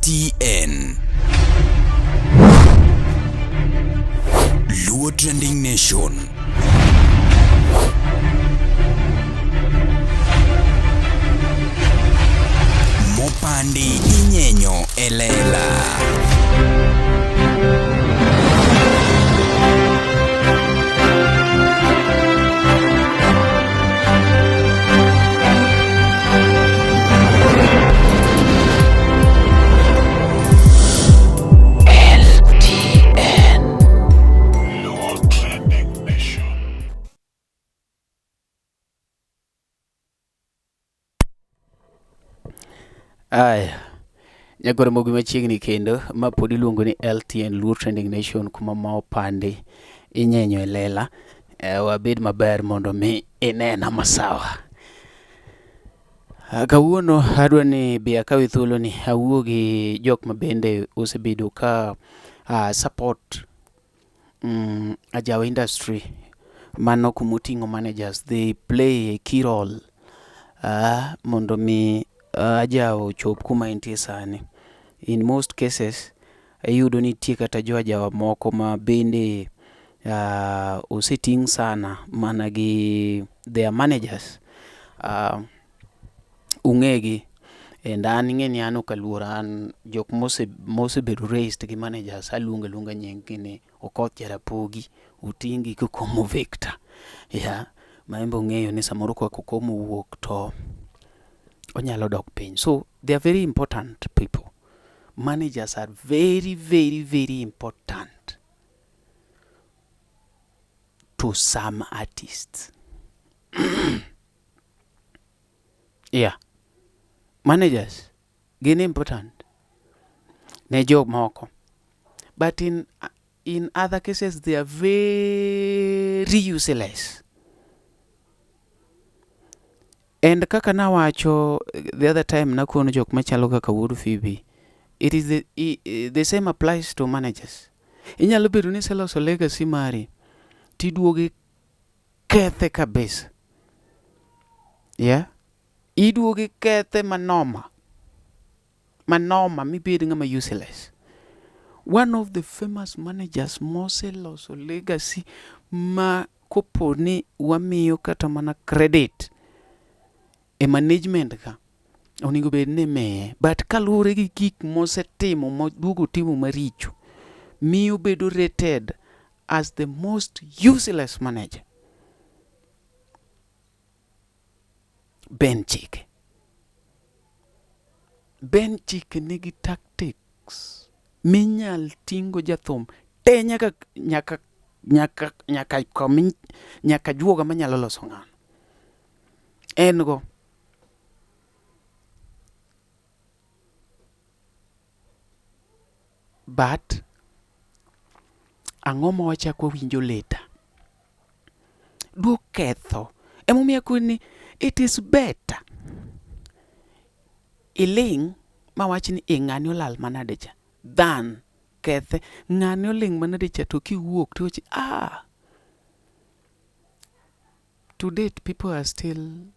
LTN Luo Trending Nation. Mopandi inyenyo elela. Aya, nyakore mogi machiegni kendo ma pod iluongo ni LTN Luo Trending Nation, kuma ma opandi inyenyo e lela. Wabed maber mondo mi inena masawa. Kawuono adwa ni bi akawi thuolo ni awuo gi jok ma bende osebedo ka support Ajawa industry, mano kumoting'o managers. They play a key role mondo mi Ajawa ochop kuma entie sani. In most cases iyudo nitie kata jo Ajawa moko ma bende oseting' sana mana gi their managers. Ung'egi and an ing'eni an ok aluora, an jok mosebedo raised gi managers aluonga nying ni Okoth Jarapogi, Otingi, Kokomo Victor. Maembe ung'eyo ni samoro kwa Kokomo wuok to onyalo dok piny. So they are very important people. Managers are very, very, very important to some artists. Managers gin important ne jok moko, but in other cases they are very useless. And kaka nawacho the other time nakono jok machalo kaka Wuod Phoebe, it is the same applies to managers. Inyalo bedo ni seloso legacy mari tiduoge kethe kabisa. Iduoge kethe manoma mibed ng'ama useless. One of the famous managers moseloso legacy ma kopo ni wamiyo kata mana credit e management ka onego bed ni meye, but kaluwore gi gik mosetimo moduogo timo maricho miyo bedo rated as the most useless manager. Ben Chike nigi tactics minyal tingo jathum te nyaka juoga manyalo loso ng'ano en go. But ang'o ma wachako winjo leta duok ketho emomiyo kuni it is better iling' ma wach ni ng'ani olal manade cha than kethe ng'ani oling' manade cha to kiwuok to wachi to date people are still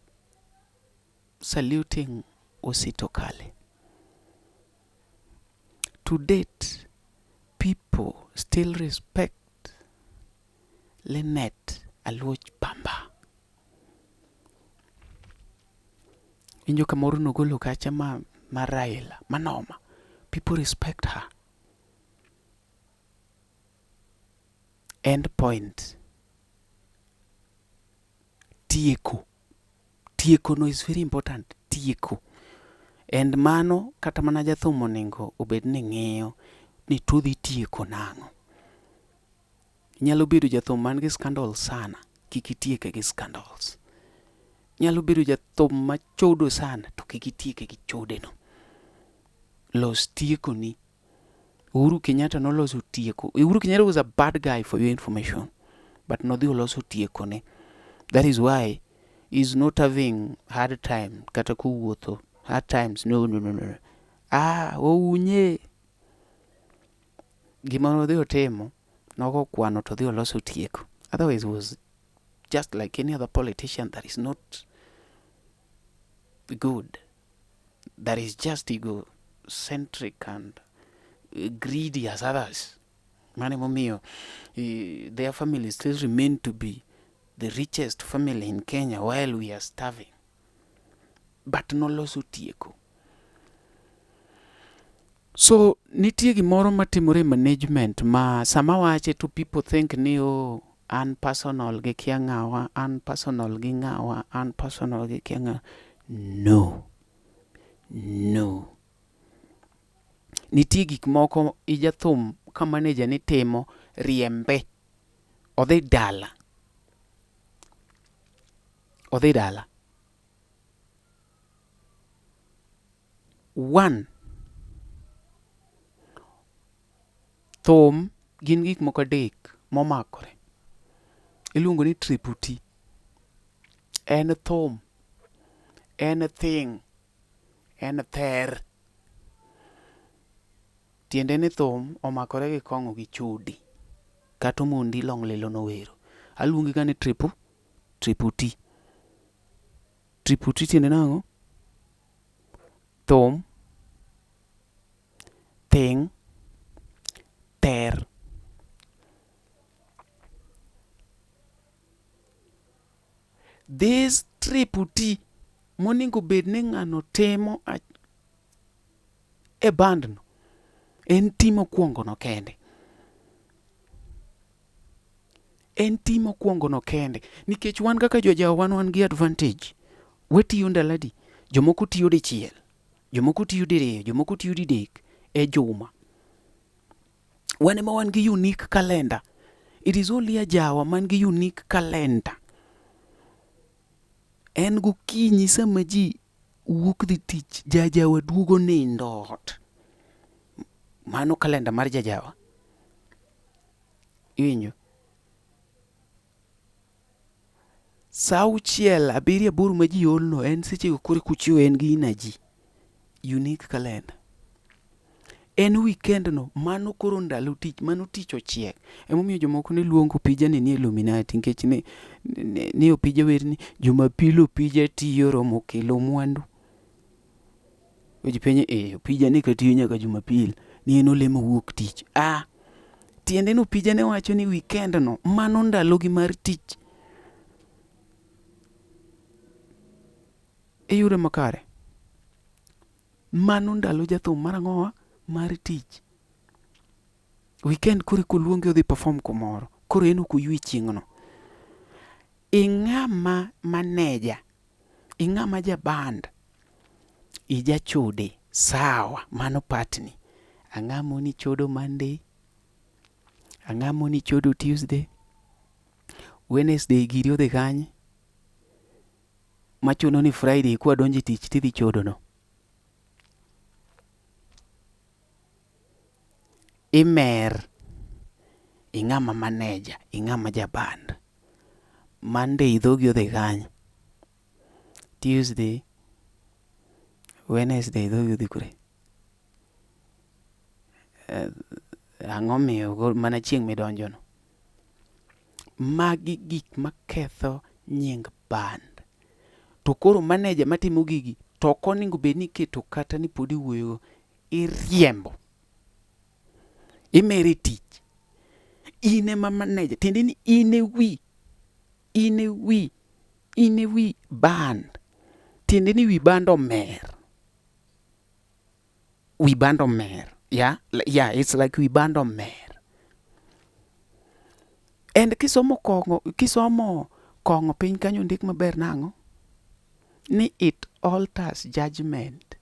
saluting Osito Kale. To date people still respect Lynette Aluoch Bamba. Injo kamoro nogolo kacha ma Raila manoma. People respect her. End point. Tieko no is very important. Tieko. And mano kata mana jathum onego obed ni ng'iyo ni to dhi tieko nang'o. Nyalo bedo jathum man gi scandals sana, kik itieke gi scandals. Nyalo bedo jathum machodo sana, to kik itieke gi chodeno. Los tieko ni. Uhuru Kenyatta noloso tieko. Uhuru Kenyatta was a bad guy, for your information, but nodhi oloso tieko ni. That is why he's not having hard time kata kuwuotho. Hard times, no. Ounye. Gima nodhi otimo, nogo kwano to dhi oloso tieko. Otherwise it was just like any other politician that is not good. That is just ego. centric and greedy as others. Mane momiyo their family still remain to be the richest family in Kenya while we are starving. But noloso tieko. So nitie gimoro matimore management ma sama wache to people think ni an personal gi kia ng'awa, an personal gi ng'awa, an personal gi kia ng'awa. No. Nitie gik moko ijathum ka manager ni timo riembe. Odhi dala. One, thum gin gik moko adek momakore. Iluongo ni triputi. En thum, en thing, en ther. Tiende ni thum omakore gi kong'o gi chudi. Kata omondi long lilo nowero. Aluongi ga ni triputi. Triputi tiende nang'o? Thum, thing, ther. This triputi monego bed ni ng'ano timo e bandno en timo kuongono kende. Nikech wan kaka jojawa wan gi advantage. Wetiyo ndaladi. Jomoko tiyo dichiel. Jomoko tiyo diriyo. Jomoko tiyo didek e juma. Wan ema wan gi unique calendar. It is only a Jawa man gi unique calendar. En gokinyi sama ji wuok dhi tich, jajawa duogo nindo ot. Mano kalenda mar jajawa. Iwinjo? Sa 6, 7, 8 ma ji olno en seche go kore kuchiew en gi inaji. Unique calendar. En weekend no, mano koro ndalo tich, mano tich ochiek. Emomiyo jomoko ne luongo pijani ni Illuminati, nikech ni opija wer ni Jumapil opija tiyo romo kelo mwandu. Oji penye opija ni katiyo nyaka Jumapil, ni en olemo wuok tich. Tiende no pija ne wacho ni weekend no, mano ndalo gi mar tich. Yure makare. Mano ndalo jathum marang'owa mar tich. Weekend kore koluongi odhi perform kumoro. Koro en ok oywe chieng'no. Ing'ama manager. Ing'ama jaband. Ijachode. Sawa. Mano patni. Ang'amo ni chodo Monday. Ang'amo ni chodo Tuesday. Wednesday giri odhi kanye. Machuno ni Friday kwa donje tich tidhi chodo no. Imer. Ing'ama manager. Ing'ama jaband. Monday dhogi odhi kanye. Tuesday. Wednesday dhogi odhi kure. Ang'omiyo mana chieng' midonjo no. Magi gik maketho nying band. To koro manager matimo gigi to ok onego bed ni keto kata ni podi wuoyo. Iriembo. Imere tich. Ine ma manager. Tiende ni ine wi band. Tiende ni wi band omer. Wi band omer. Yeah, it's like wi band omer. And kisomo kongo piny kanyo ndik maber nang'o? Ni it alters judgment.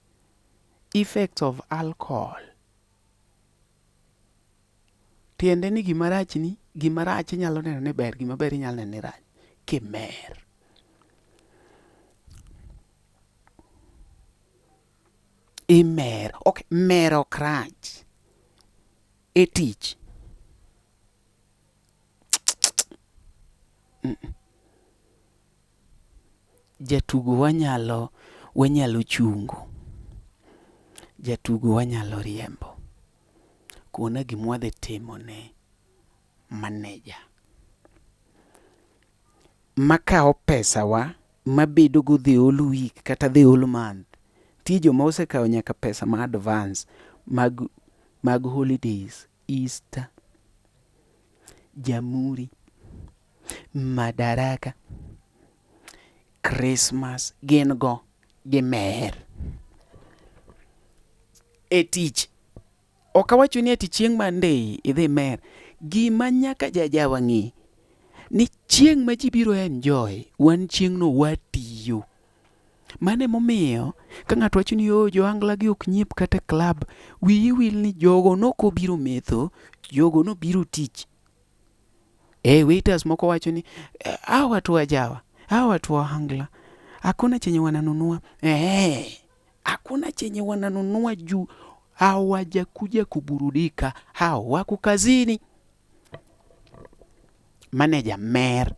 Effects of alcohol. Tiende ni gimarach inyalo neno ni ber, gimaber inyalo neno ni rach. Kimer. Imer. Ok, mer ok rach. E tich. Jatugo wanyalo chungo. Jatugo wanyalo riembo. Kuona gimwa dhi timo ne manager. Makao pesa wa mabedo go the whole week kata the whole month. Tie joma osekawo nyaka pesa ma advance mag holidays, Easter, Jamhuri, Madaraka, Christmas, gin go gimer e tich. Ok awacho ni ati chieng' Monday idhi mer. Gima nyaka jajawa ng'e ni chieng' ma ji biro enjoy, wan chieng'no watiyo. Mano emomiyo ka ng'ato wacho ni johangla gi ok nyiep kata klab, wiyi wil ni jogo nokobiro metho, jogo nobiro tich. Waiters moko wacho ni hawa watu wajawa, hawa watu wahangla hakuna chenye wananunua. Hakuna chenye wananunua juu hawajakuja kuburudika, hao wako kazini. Maneja mer,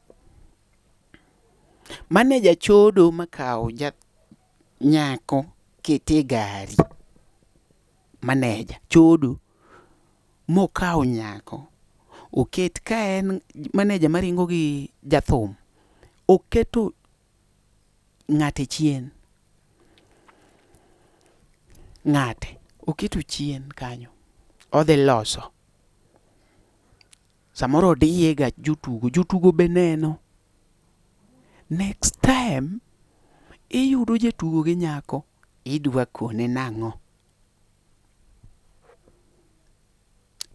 maneja chodo makao nyako kete gari. Maneja chodo mokao nyako oket, ka en maneja maringo gi jathum, oketo ng'ate chien, ng'ate oketo chien kanyo, odhi loso. Samoro odiye ga jotugo be neno. Next time iyudo jatugo gi nyako, idwa kone nang'o?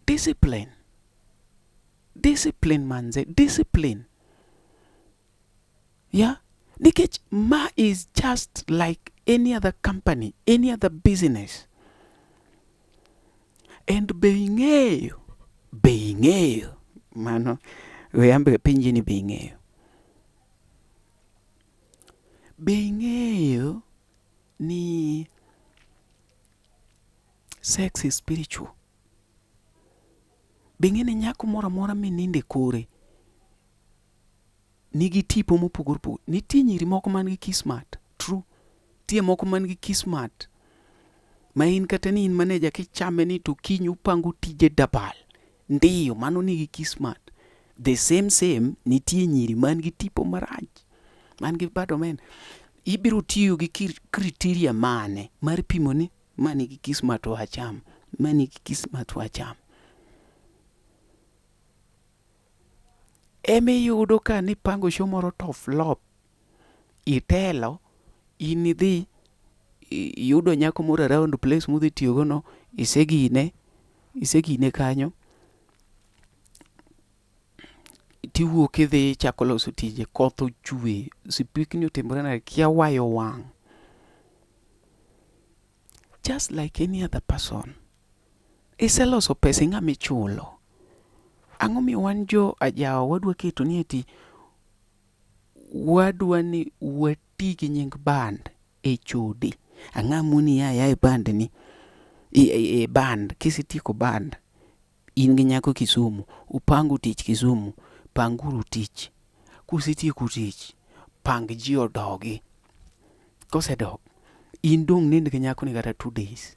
Discipline manze, discipline. Nikech ma is just like any other company, any other business. And be ing'eyo, mano we ambe pinji ni be ing'eyo. Be ing'eyo ni sex is spiritual. Be ing'e ni nyako moro amora mininde kore nigi tipo mopogore opogore. Nitie nyiri moko man gi kismat, true. Nitie moko man gi kismat ma in kata ni in maneja kichame ni to kiny upango tije dabal. Ndiyo, mano nigi kismat. The same nitie nyiri man gi tipo marach, man gi bad omen. Ibiro tiyo gi criteria mane mar pimo ni mani gi kismat wacham, mani gi kismat wacham. Emi yudo ka ni pango show moro to flop, itelo, in idhi yudo nyako moro around place mudhi tiyogo no, isegine kanyo, tiwuok idhi chako loso tije, koth ochwe, sipikni otimore na kia wayo wang'. Just like any other person. Iseloso pesa ing'ama ichulo. Ang'o miyo wan jo ajawa wadwa keto ni ati wadwa ni wati gi nying band e chode. Ang'amuni ya e band ni, e band, kisitieko band, in gi nyako Kisumu, upangu tich Kisumu, panguru tich. Kusitieko tich, pang ji odogi. Kosedok, in dong' nind gi nyako ni kata 2 days,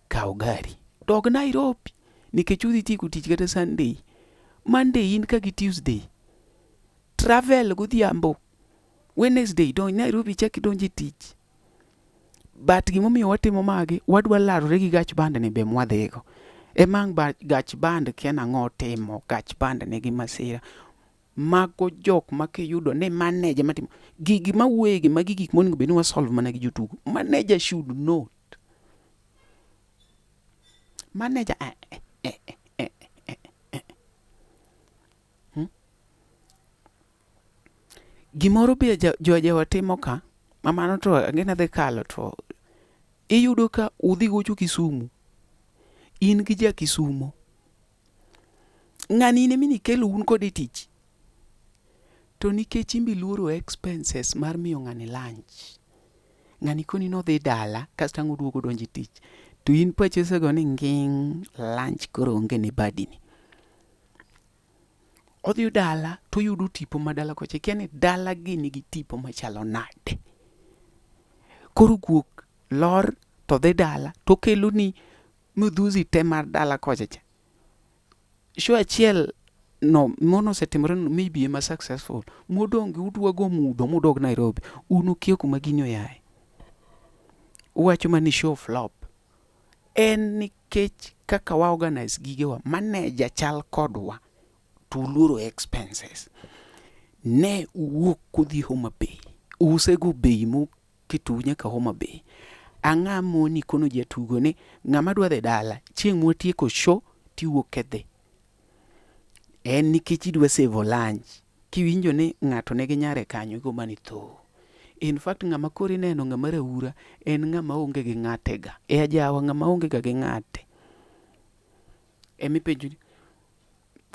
kaw gari, dog Nairobi, nikech udhi tieko tich kata Sunday. Monday in ka gi Tuesday, travel godhiambo, Wednesday donj Nairobi chaki donje tich. But gimomiyo watimo magi, wadwa larore gi gach band ni be mwadhigo. Emang gach band kia nang'o timo, gach band nigi masira. Mago jok makiyudo ni manager matimo gigi mawuoye magi gik monego bed ni wasolve mana gi jotugo. Manager should note. Manager Gimoro be jojawa timo ka, mamano to ang'e dhi kalo to iyudo ka udhi gocho Kisumu, in gi ja Kisumo, ng'ani ine mini kelo un kode tich, to nikech imbi luoro expenses mar miyo ng'ani lunch, ng'ani koni nodhi dala kasto ang' oduogo donje tich, to in pachi osego ni nging' lunch koro onge ne badini. Odhi dala to yudo tipo ma dala kocha, kia ni dala gi nigi tipo machalo nade. Koro guok lor to dhi dala to kelo ni mudhuzi te mar dala kocha cha. Show achiel no mono setimore no maybe ema successful. Modong' udwa go mudho mudog Nairobi, unukia kuma gini oyaye. uwacho mani show flop en nikech kaka wa organize gigewa, manager chal kodwa to uluoro expenses. Ne uwuok kudhi Homa Bay, usego bei moketo nyaka Homa Bay. Ang'a moni kono jatugo ni ng'ama dwa dhi dala chieng' mwatieko show tiwuok kedhi. En nikech idwa save lunch. Kiwinjo ni ng'ato nigi nyare kanyo igo mani tho. In fact ng'ama kori neno ng'ama raura en ng'ama onge gi ng'ate ga. E ajawa ng'ama onge ga gi ng'ate. Emi penjo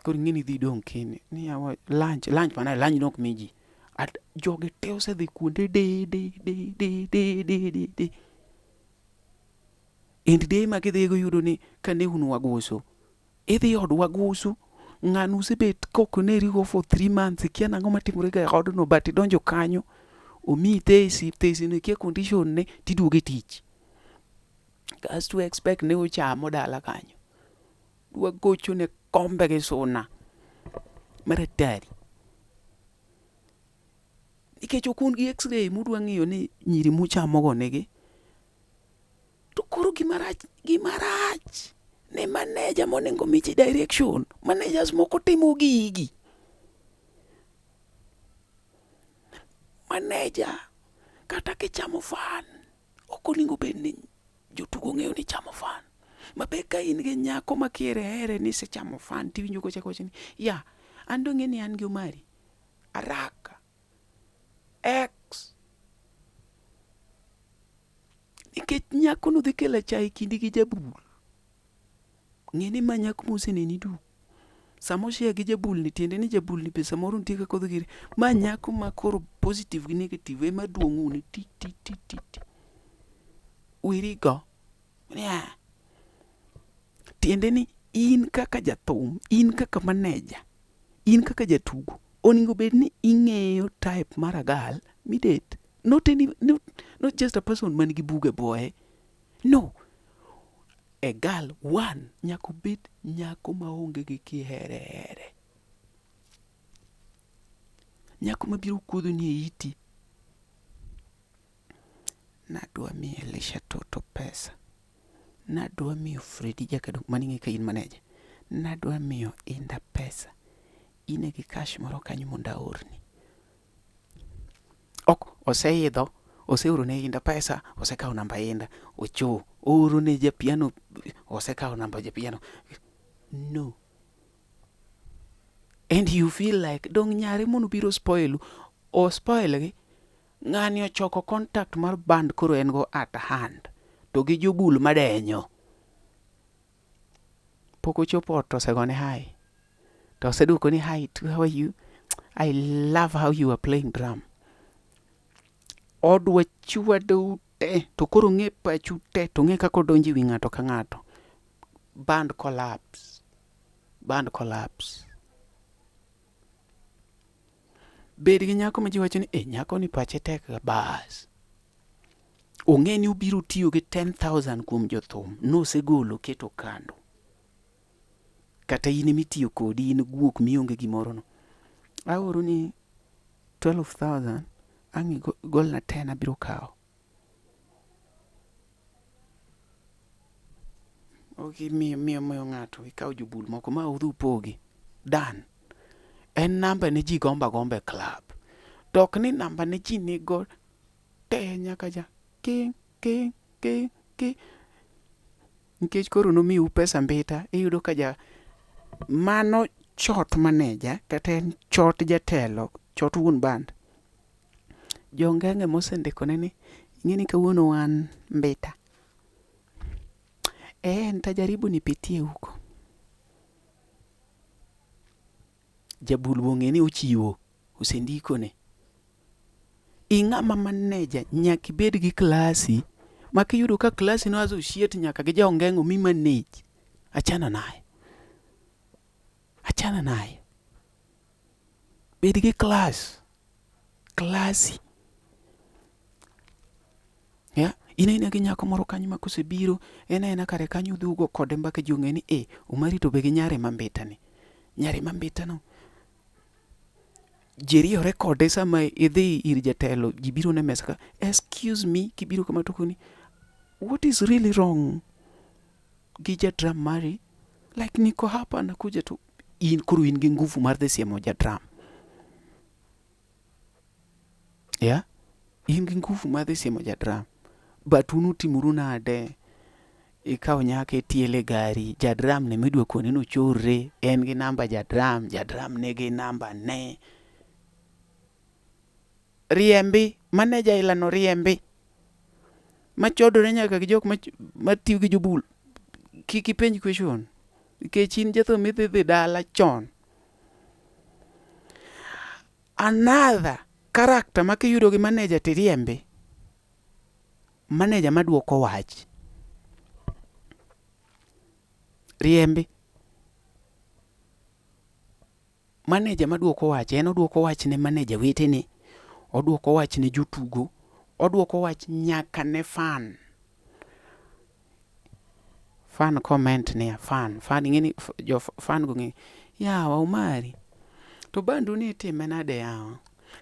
kori ng'ini dhi dong' kini. Ni yawa lunch mana lunch nok miji. Joge te osedhi kuonde de. And day ma gidhigo yudo ni kane un waguso. Idhi od waguso. Ng'ano usebet kokonerigo for 3 months. Kia nang'o matimore ga odno but idonjo kanyo. Omi thesi no kia condition ne tiduoge tich. Kas to expect ne uchamo dala kanyo. Dwa gocho ne kombe gi suna. Maratari. Nikech okun gi x-ray mudwa ng'iyo ni nyiri muchamo go negi. To koro gimarach. Ne manager monengo michi direction. Managers moko timo gigi. Manager kata kichamo fan okoningo bed ni jotugo ng'eyo ni chamo fan. Mabe ka in gi nyako makiere ni se chamo fan tiwinjo kocha ni ya an do ng'e ni an gi Omari Araka X nikech nyako no dhi kelo chai kindi gi Jabul. Ng'e ni ma nyako moseneni du. Samo share gi Jabul ni tiende ni Jabul ni pesa moro nitie ka kodho giri. Ma nyako ma koro positive gi negative ema duong'u ni ti. Wirigo. Yeah. Tiende ni in kaka jathum, in kaka manager, in kaka jatugo. Oningo bed ni ing'eyo type mar agal midate. Not just a person man gi buge boy. No. A girl one nyako bed nyako maonge gi kihere. Nyako mabiro kuodho ni e iti. Nadwa miyo Elisha Toto pesa. Nadwa miyo Freddy Jakadong maning'e ka in manager. Nadwa miyo Inda pesa. Ine gi cash moro kanyo mondo aorni. Oseidho. Oseoro ne Inda pesa. Osekawo namba Inda. Ocho. Ooro ne japiano. Osekawo namba japiano. No. And you feel like dong nyare mono biro spoilu. O spoil gi. Ng'ani ochoko contact mar band koro en go at hand. To gi Jobul madenyo. Poko chopo to segone hi. To seduko ni hi to how are you? I love how you are playing drum. Odwa chwado te. To koro ng'e pachu te. To ng'e kako donji wi ng'ato ka ng'ato. Band collapse. Bed gi nyako ma ji wacho ni nyako ni pache tek ga bas. Ong'e ni ubiro tiyo gi 10,000 kuom jothum. Nosegolo keto kando. Kata in emitiyo kodi in guok mionge gimoro no. Aoro ni 12,000. Ang'i gol na 10 abiro kawo. Okay, miyo ng'ato. Ikawo Jobul moko ma udhu pogi. Dan. En namba ne ji gomba club. Tok ni namba ne ji nigo te nyaka ja. King. Nikech koro nomiu pesa mbita. Iyudo ka ja mano chot manager kata en chot jatelo. Chot wuon band. Jongenge mosendiko ne ni ng'ini kawuono wan mbita. Nitajaribu nipitie huko. Jabul wong'e ni uchiwo. Usendiko ne. Ing'ama manager nyaka ibed gi klasi. Makiyudo ka klasi no associate nyaka gi jongeng'o mi manage. Achana naye. Bed gi klasi. Ya. Ina gi nyako moro kanyo ma kosebiro. Ena kare kanyo dhugo kode mbaka jong'e ni Omari to be gi nyare mambita ni. Nyare mambita no. Jeri rekode sama idhi ir jatelo. Jibiro ne mesa ka. Excuse me. Kibiro kama toko ni. what is really wrong gi jadram mari? Like niko hapa nakuja tu in kuru in gi nguvu mar dhi siemo jadram. Yeah? In gi nguvu mar dhi siemo jadram. But unu timuru nade? Ikaw nyaka itiele gari, jadram ne midwa koni no chorre, en gi namba jadram ne gi namba ne. Riembi, maneja ilano riembi. Machodore nyaka gi jok matiyo gi jobul. Kik ipenj question. Nikech in jathum idhi dala chon. Another character ma kiyudo gi maneja tiriembi. Maneja maduoko wach. Riembi. Maneja maduoko wach, en oduoko wach ne maneja wetene. Oduoko wach ne jotugo. Oduoko wach nyaka ne fan. Fan comment ne fan. Fan ingeni jo fan go ngi. Yawa Umari. To bandu ni itime nade yawa?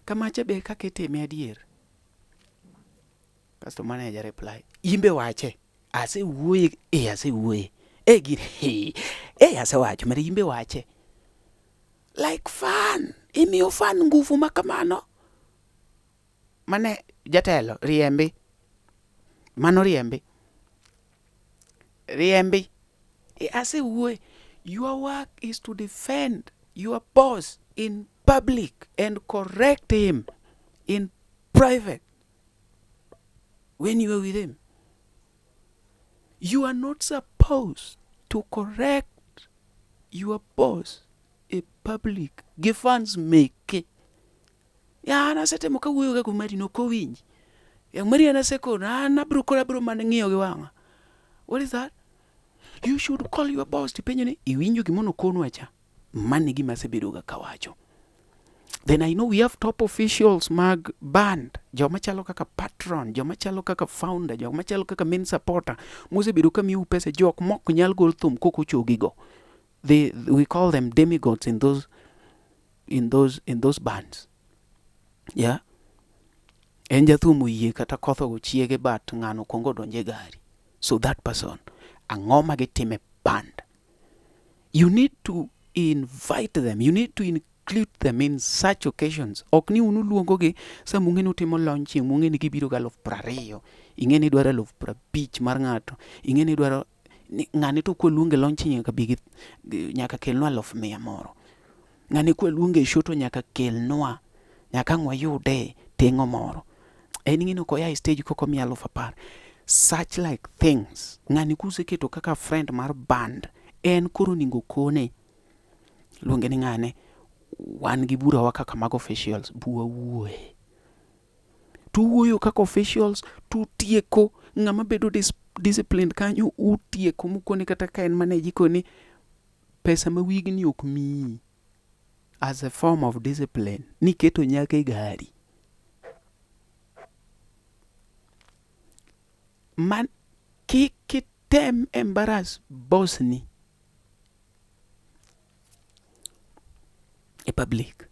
Kamacha be kaka itime adier. Kasto manager reply. Imbe wache. Ase wuoye. Ase wuoye. Gire. Ase wacho. Mari imbe wache. Like fan. Imiyo fan nguvu makamano. Mane jatelo. Riembi. Mano riembi. Riembi. Ase wuoye. Your work is to defend your boss in public and correct him in private when you are with him. You are not supposed to correct your boss in public. Gifans make. Ya anasete moka wuyo ga kumari no kowinji. Ya mari anaseko na bro maneng'iyo gi wang'a. What is that? You should call your boss to penyo ni iwinjo gimono kono acha. Mani gima sebedo ga kawacho. Then I know we have top officials mag band. Joma chalo kaka patron, joma chalo kaka founder, joma chalo kaka main supporter. Mosebedo ka miu pesa jok mok nyal gol thum koko chogigo. We call them demigods in those bands. Yeah. En jathum oyie kata kotho go chiege bat ng'ano kongo donje gari. So that person angoma gitime band. You need to invite them. You need to include them in such occasions. Ok ni unu luongo gi sa mung'eni utimo launching, mung'eni gibiro ga 20,000. Ing'eni dwaro 50,000 mar ng'ato. Ing'eni dwaro ng'ani to kweluonge launching nyaka bigi nyaka kelnwa 100,000 moro. Ng'ani kweluonge shoto nyaka kelnwa nyaka ng'wa yude tengo moro. En ing'eni ko ya stage koko miya 10,000. Such like things. Ng'ani kuseketo kaka friend mar band. En koro ningo kone. Luonge ni ng'ane. Wan gi bura wa kaka mag officials. Bua wuoye. Tu wuoyo kaka officials. Tu tieko. Ng'ama bedo disciplined kanyo. Utieko mukone kata ka en maneji kone. Pesa ma wigni ok mii. As a form of discipline. Niketo nyaka e gari. Man. Kikitem embarrass boss ni. A public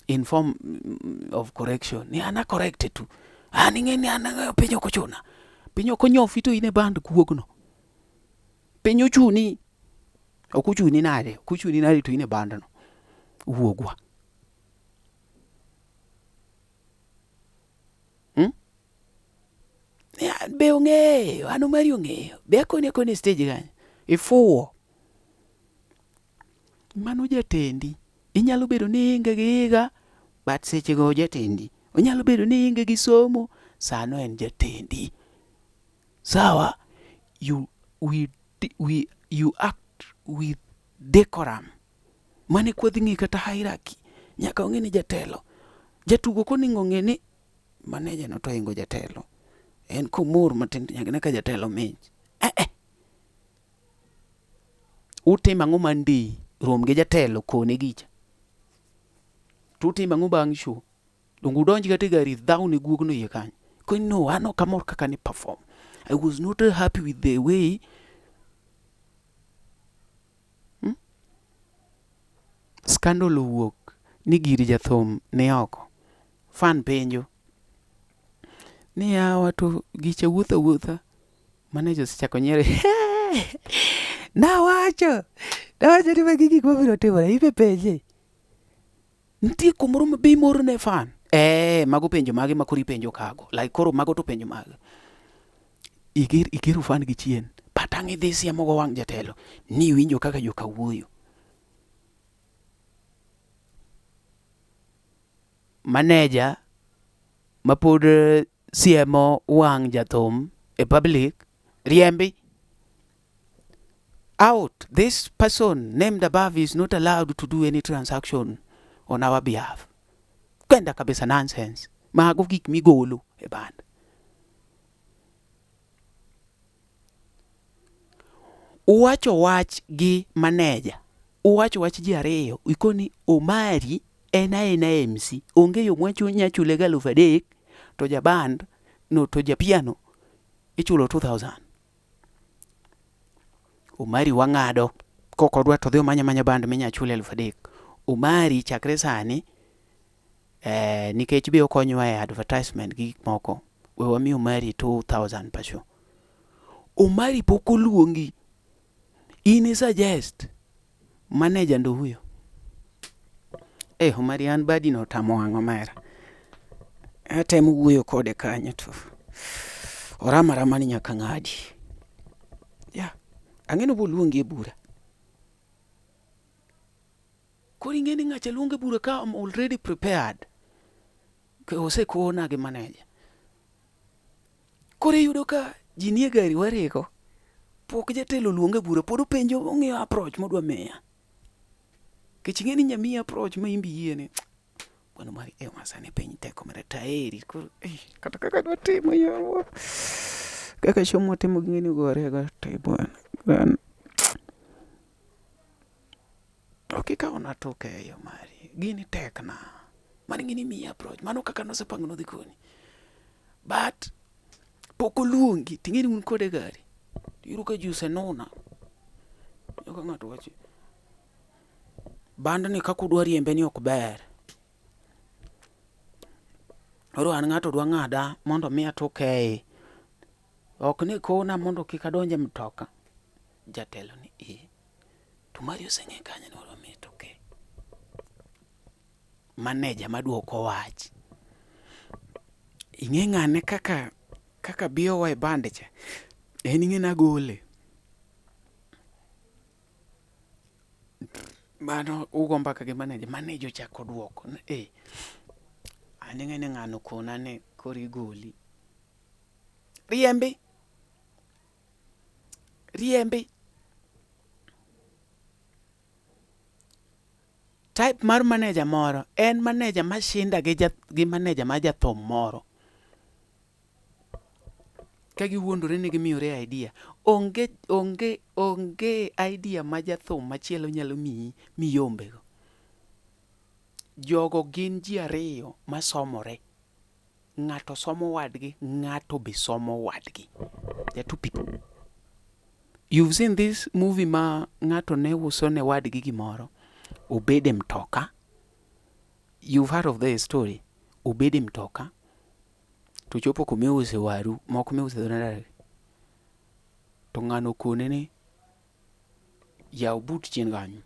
in form of correction. Ni ana correct tu. Ning'eni ana penyo kochuna. Penyo konyofi to ine band kuogno. Penyo chuni. Okuchuni nade. Okuchuni nade to ine band no. Uogwa. Be ong'eyo. Ano mari ong'eyo. Be kone stage gani. Ifuo. Mano jatendi. Inyalo bedo ni inge gi higa, but seche go jatendi. Onyalo bedo ni inge gi somo, sano en jatendi. Sawa, you act with decorum. Mane kwadhi ng'i kata hierarchy. Nyaka ong'e ni jatelo. Jatugo koningo ng'e ni maneja no to ingo jatelo. En komor matindi nyaka neka jatelo mich. Utimo ang'o mandi rom gi jatelo kone gicha. Tutimo ang'o bang' show. Dongu donji kata gari dhau ni guogno iye kanyo. Koni no, ano kamor kaka ni perform. I was not happy with the way scandal owuok ni giri jathum ne oko. Fan penjo. ni yawa to gicha wuotha manager osechako nyiero nawacho ni magi gik mabiro timore ibe penje nitie kumoro ma bei moro ne fan mago penjo mage ma koro ipenjo kago like koro mago to penjo mage igero fan gi chien patang' idhi siemo go wang' jatelo ni winjo kaka joka wuoyo. Manager mapod siemo wang' jathum e public riembi out. This person named above is not allowed to do any transaction on our behalf. Kwenda kabisa nonsense. Mago gik migolo e band. Uwacho wach gi manager. Uwacho wach ji ariyo. Ikoni Omari ena MC. Onge yo mwacho nyachule ga 3,000 to ja band no to ja piano ichulo 2,000. Omari wang'ado kokodwa to dhi omanya band minya chule 3,000. Omari chakre sani nikech be okonyowa e advertisement gi gik moko. We wami Omari 2,000 per show. Omari pok oluongi. Ini suggest manager ndo huyo. Omari an badi no tamo wang'o mera. Atemo wuoyo kode kanyo to orama ni nyaka ng'adi. Ang'eno boluongi e bura. Koro ing'eni ng'acha luonge bura ka I'm already prepared. Osekona gi manager. Koro iyudo ka ji nie gari wareko. Pok jatelo luonge bura pod openjo ong'iyo approach modwa miya. Kech ing'eni nyamiyi approach ma imbi yiene. Bwana mari masani piny teko mara taeri. Koro kata kaka dwa timo yoro. Kaka shomo timo ging'eni gore ga te bwana. Okika ona toke yo mari. Gini tekna. Mani ng'ini miyi approach. Mano kaka nosepango nodhi koni. But pok oluongi. Ting'eni un kode gari. Yuru ka juse nona. Yoka ng'ato wachi. Band ni kaka udwa riembe ni ok ber. Oro an ng'ato dwa ng'ada mondo miya toke. Ok ni kona mondo kika donje mtoka. Jatelo ni to Mari oseng'e kanya ni oro miya toke. Manager maduoko wach. Ing'e ng'ane kaka biyowa e band cha. En ing'e gole. Mano ugo mbaka gi manager. Manager ochako duoko. An ing'e ni ng'ano kona ne kori goli. Riembi. Type mar manager moro. En manager mashinda gi manager ma jathum moro. Kagi wuondore ni gimiyore idea. Onge idea ma jathum machielo nyalo miyi miyombe go. Jogo gin ji ariyo masomore. Ng'ato somo wadgi, ng'ato be somo wadgi. There are two people. You've seen this movie ma ng'ato ne uso ne wadgi gimoro. Obede mtoka. You've heard of the story. Obede mtoka. To chopo kumeuse waru, moko meuse dhonadare. To ng'ano kone ni yaw but chien ganyo.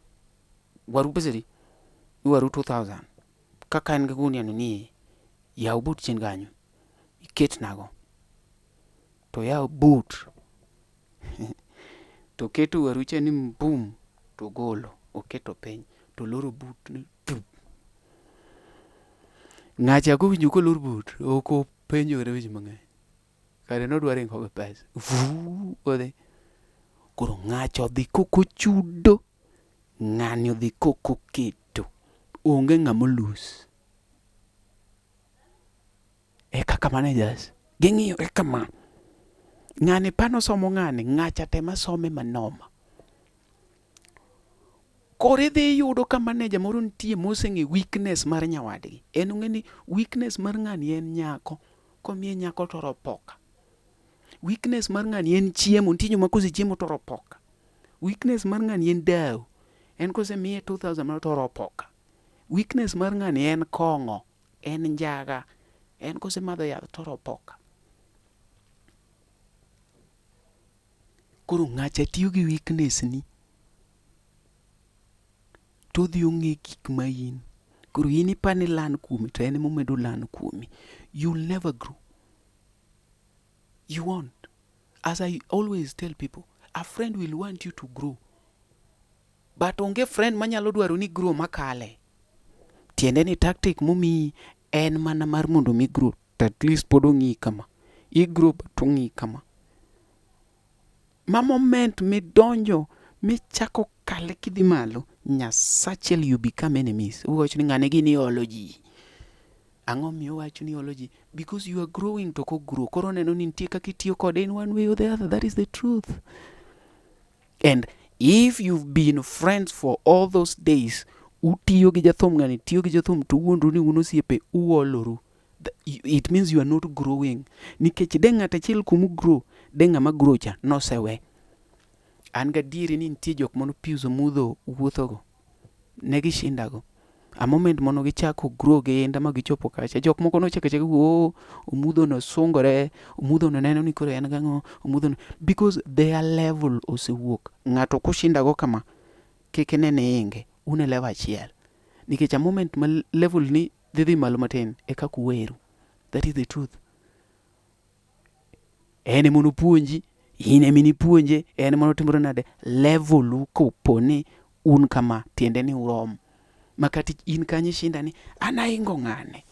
Waru pesadi? Waru 2,000. Kaka en gunia ni yaw but chien ganyo. Iket nago. To yaw but. To keto waru cheni mbum. To golo. Oketo peny. To loro but ni. Ng'acha ko winjo ko lor but. Oko penjo reweji mang'eny. Kare nodwa ringo gi pesa. Odhi. Koro ng'acha odhi koko chudo. Ng'ani odhi koko keto. Onge ng'amolus. Kaka managers. Ging'iyo kama. Ng'ani pano somo ng'ani. Ng'acha tema some manoma. Kore dhi yudo ka manager moro nitie moseng'e weakness mar nyawadgi. En ung'e ni weakness mar ng'ani en nyako. Komiye nyako to ropoka. Weakness mar ng'ani en chiemo. Nitie joma kose chiemo to ropoka. Weakness mar ng'ani en daw. En kose miye 2,000 mar to ropoka. Weakness mar ng'ani en kong'o. En njaga. En kose madho yath to ropoka. Koro ng'acha tiyo gi weakness ni to dhi ong'e gik ma in. Koro in ipani lan kuomi to en momedo lan kuomi. You'll never grow. You won't. As I always tell people, a friend will want you to grow. But onge friend manyalo dwaro ni grow makale. Tiende ni tactic momi en mana mar mondo mi grow. At least pod ong'i kama. I grow but ong'i kama. Ma moment mi donjo mi chako kale kidhi malo, Nyasachiel you become enemies. Uwacho ni ng'ane gini olo ji. Ang'o miyo wacho ni olo ji? Because you are growing to ko grow. Koro neno ni nitie kaka itiyo kode in one way or the other. That is the truth. And if you've been friends for all those days, utiyo gi jathum ng'ani, tiyo gi jathum to uondu ni un osiepe uoloru. It means you are not growing. Nikech de ng'at achiel kumu grow, de ng'ama grow cha nosewe. An gadieri ni nitie jok mono piuso mudho wuothogo. Negi shindago. A moment mono gichako grow gi enda ma gichopo kacha. Jok moko nochako omudho no sungore, omudho no neno ni koro en gang'o, omudho no. Because their level osewuok. Ng'ato kushindago kama, kik nene inge, une level achiel. Nikech a moment ma level ni dhi malo matin, e kaka uweru. That is the truth. Ene mono puonji, ine mini puonje, ene mono timore nade, level u koponi un kama, tiende ni urom. Makati in kanye shinda ni, anaingo ng'ane.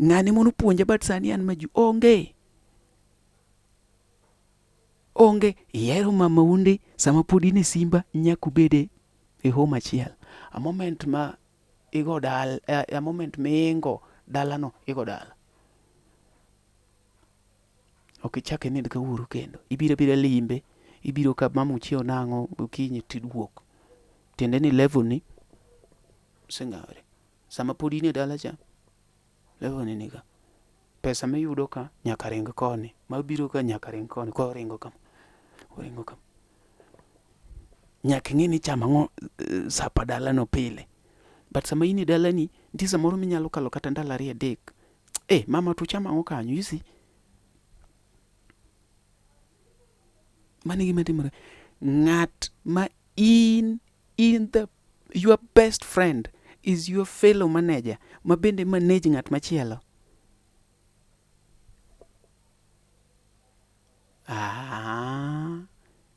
Ng'ane mono puonje but sani an maju, onge. Yero mama unde, sama podi ne Simba, nyakubede e home achiel. A moment ma igo dal, a moment me ingo dala no, igo dala. Ok ichake nid ka uru kendo. Ibira limbe, ibiro ka mamu chiew nang'o, ukinyi tidwuok. Tiende ni level ni, sing'awre. Sama podi ne dala cha, level ni niga. Pesa me yudo ka, nyaka ring koni. Ma biro ka nyaka ring koni, kwa oringo kam. Nyaka ng'e ni chama ng'o sapa dala no pile. But sama ini dala ni, nti samoro minyalo kalo kata ndalo 2-3. Mama tu chama ng'o kanyo, you see? Mani gima timore. Ng'at ma your best friend is your fellow manager. Ma bende manage ng'at machielo.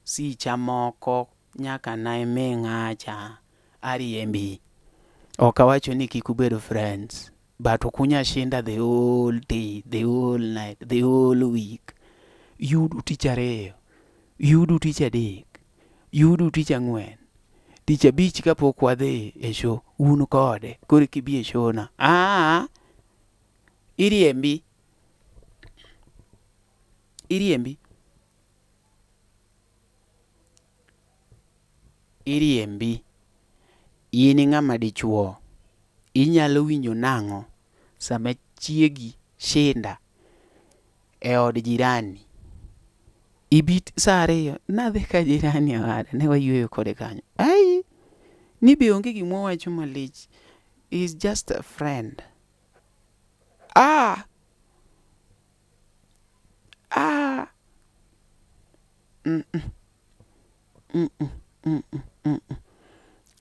Si chamoko nyaka na ime ng'acha ariembi. Okawacho ni kikubedo friends. But okunya shinda the whole day, the whole night, the whole week. Yudu tich 2, yudu tich 3, yudu tich 4. Tich 5 kapok wadhi e show, un kode, koro kibi e show na. Iriembi. In ng'ama dichuo. Inyalo winjo nang'o sama chiegi shinda e od jirani. Ibit sa 2, nadhi ka jirani awada, ne wayueyo kode kanyo. Ni be onge gima wacho malich. Is just a friend.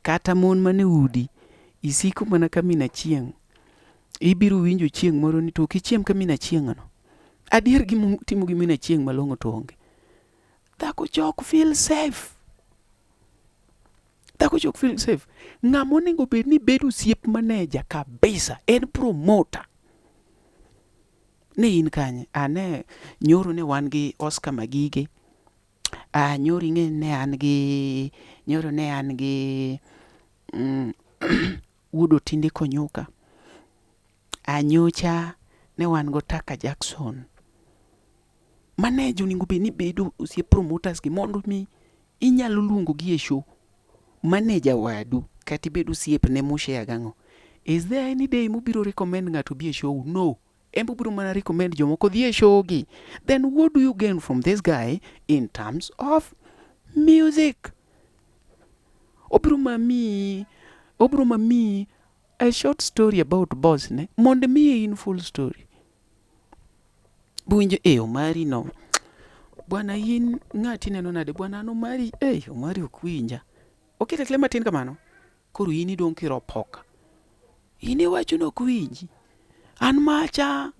Kata mon mane udi, isiko mana ka mina chieng'. Ibiro winjo chieng' moro ni to kichiem ka mina chieng' no. Adier gima timo gi mina chieng' malong'o to onge. Dhako chok feel safe. Ng'ama onego bed ni bedo osiep manager kabisa, en promoter. Ne in kanye, ane nyoro ne wan gi Oscar Magige. Nyoro ne an gi Wudo Tinde Konyuka. Nyocha ne wan go Taka Jackson. Manager onego bed ni bedo osiep promoters gi mondo mi inyalo luongo gi e show. Manager wadu kati bedo osiep ne mushare gang'o. Is there any day mubiro recommend ng'ato bi e show? No. Embo biro mana recommend jomoko dhi e show gi. Then what do you gain from this guy in terms of music? Obiro mami a short story about boss ne. Mondo mi in full story. Buinjo Omari no. bwana in ng'ati neno nade bwana no mari omari okwinja okete kle matin kamano koro in idong kiropoka in iwacho no kwinji an macha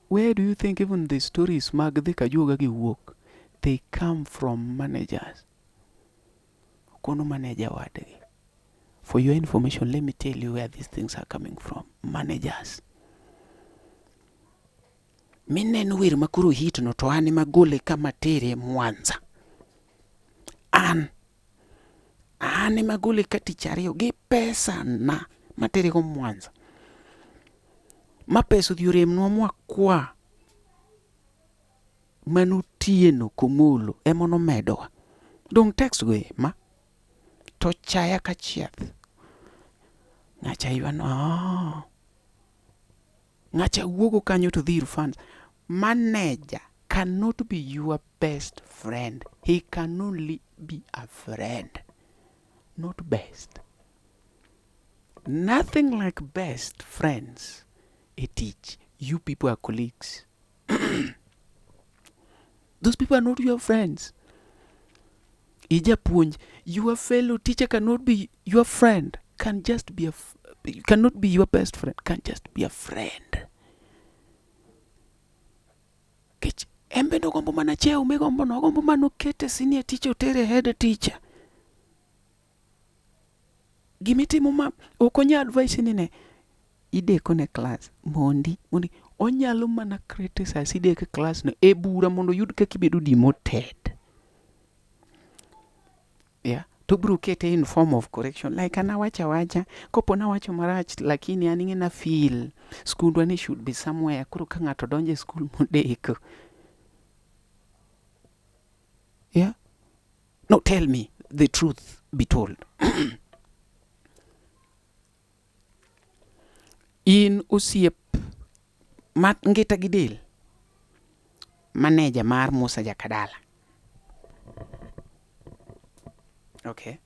where do you think even the stories mag dhi kajuoga gi wuok they come from managers kono manager wadgi. For your information, let me tell you where these things are coming from. Managers. Mineno wir makuro hitno to an magole kama tere Mwanza. An magole katichario gi pesa na matere ko Mwanza. Ma peso diurem no mwakwa manutieno komolo emono medowa. Dong text go ma to chaya kachieth. Ngacha iwan ngacha wuogo kanyo to dhir funds. Manager cannot be your best friend. He can only be a friend, not best. Nothing like best friends. Teach you people are colleagues. Those people are not your friends. Ijapunj, your fellow teacher cannot be your friend. Can just be cannot be your best friend. Can just be a friend. Kech embe no gombo mana cheo me gombo no gombo mano kete senior teacher tere head teacher. Gimitimo ma okonya advice nine ideko ne class mondi onyalo mana criticize ideko class no e bura mondo yud kaka ibedo demoted. Yeah, to bro kete in form of correction like anawacha kopo na wacho marach lakini aninge na feel school one should be somewhere kuro ka ngato donje school modeko. Yeah, no, tell me the truth be told. In osiep mat ngeta gidel manager mar Musa Jakadala. Okay.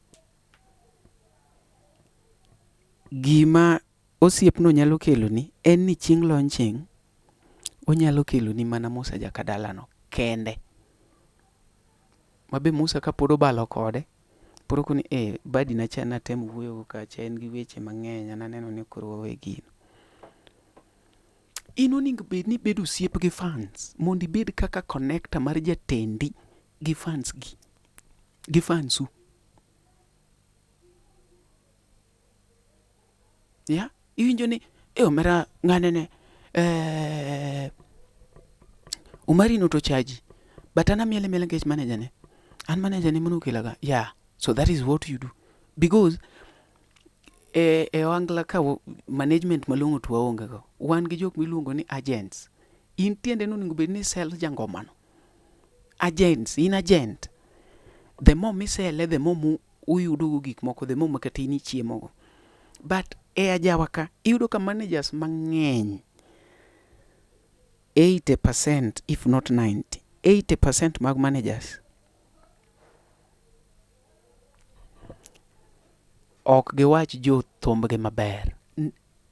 Gima osiep no nyalo kelo ni en ni ching launching onyalo kelo ni mana Musa Jakadala no kende. Mabe Musa ka podo balo kode poro kuni badi na chana tem wuoyo ka chen gi weche mang'eny na neno ni koro we gino. Inoning bed ni bedo osiep gi fans mondi bed kaka connector mar jatendi gi fans gi fansu. Yeah, iwinjo ni omera ng'anene umari no to charge but ana miele ngech manager ne an manager ne munu kilaga. Yeah, so that is what you do because wangla ka management malongo to waonge go wan gi jok miluongo ni agents. In tiende no ningo bed ni sell jangomano agents. In agent, the more mi sell the more uyudo gik moko, the more makatini chiemo go. But ajawaka iyudo ka managers mang'eny 80% if not 80% mag managers ok giwach jo thombge maber.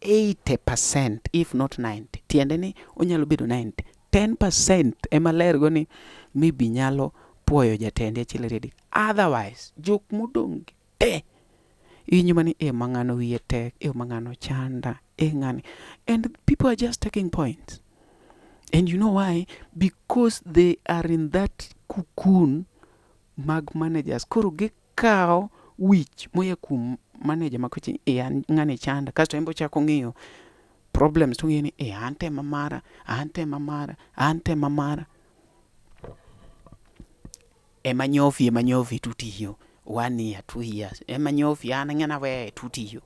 80% if not 90. Tiende ni onyalo bedo 90. 10% ema ler go ni maybe nyalo puoyo jatende achiel redi. Otherwise jok modong te inyuma ni mangano wiye tek, mangano chanda, ngani. And people are just taking points. And you know why? Because they are in that cocoon mag managers. Koro gikao wich moya kum manager makochi ngani chanda. Kasto embo chako ng'iyo problems to ng'iyo ni ante mamara. Emanyofi tutiyo. 1 year, 2 years. Emanyofi ngana we tutiyo.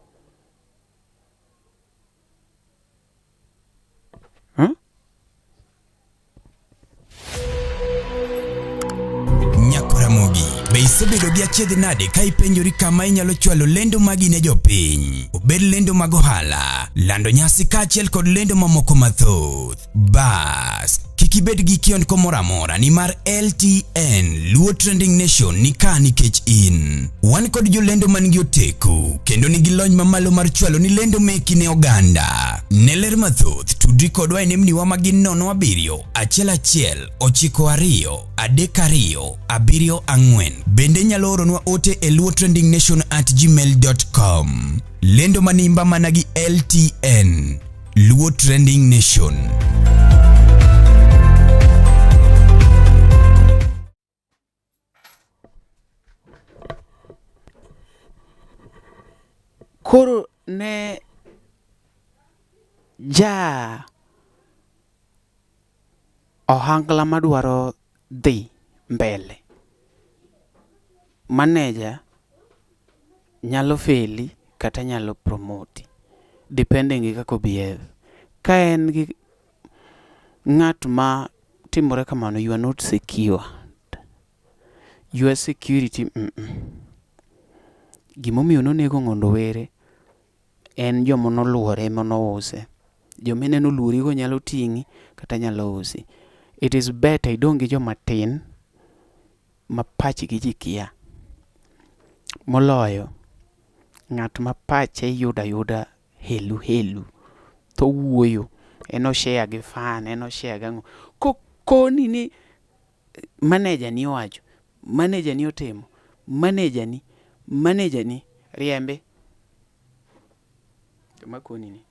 Nyakoramogi be isebedo gi achiedh nade ka ipenjori kama inyalo chwalo lendo magi ne jopiny. Obed lendo mag ohala, lando nyasi kaachiel kod lendo mamoko mathoth. Bas kikibed gi kionko moramora ni mar LTN Luo Trending Nation ni ka nikech in. Wan kod jolendo man gi oteku kendo nigi lony mamalo mar chwalo ni lendo meki ne oganda. Ne ler mathoth tudri kodwa e nembni wa magin 07 11 92 32 74. Bende nyalo oronwa ote e luotrendingnation@gmail.com. Lendo manimba mana gi LTN Luo Trending Nation. Koro ne ohangla madwaro dhi mbele, manager nyalo feli kata nyalo promote depending gi kako behave. Ka en gi ng'at ma timore kamano, you are not secure. Your security gimomiyo nonego ng'ondo were en jomo noluore monouse. Jomene noluori go nyalo ting'i kata nyalo usi. It is better idong gi joma tin ma pachgi ji kia moloyo ng'at ma pache yuda helu to wuoyo eno share gi fan, eno share gango koni ni manager ni owacho, manager ni otimo, manager ni riembe ma koni ni.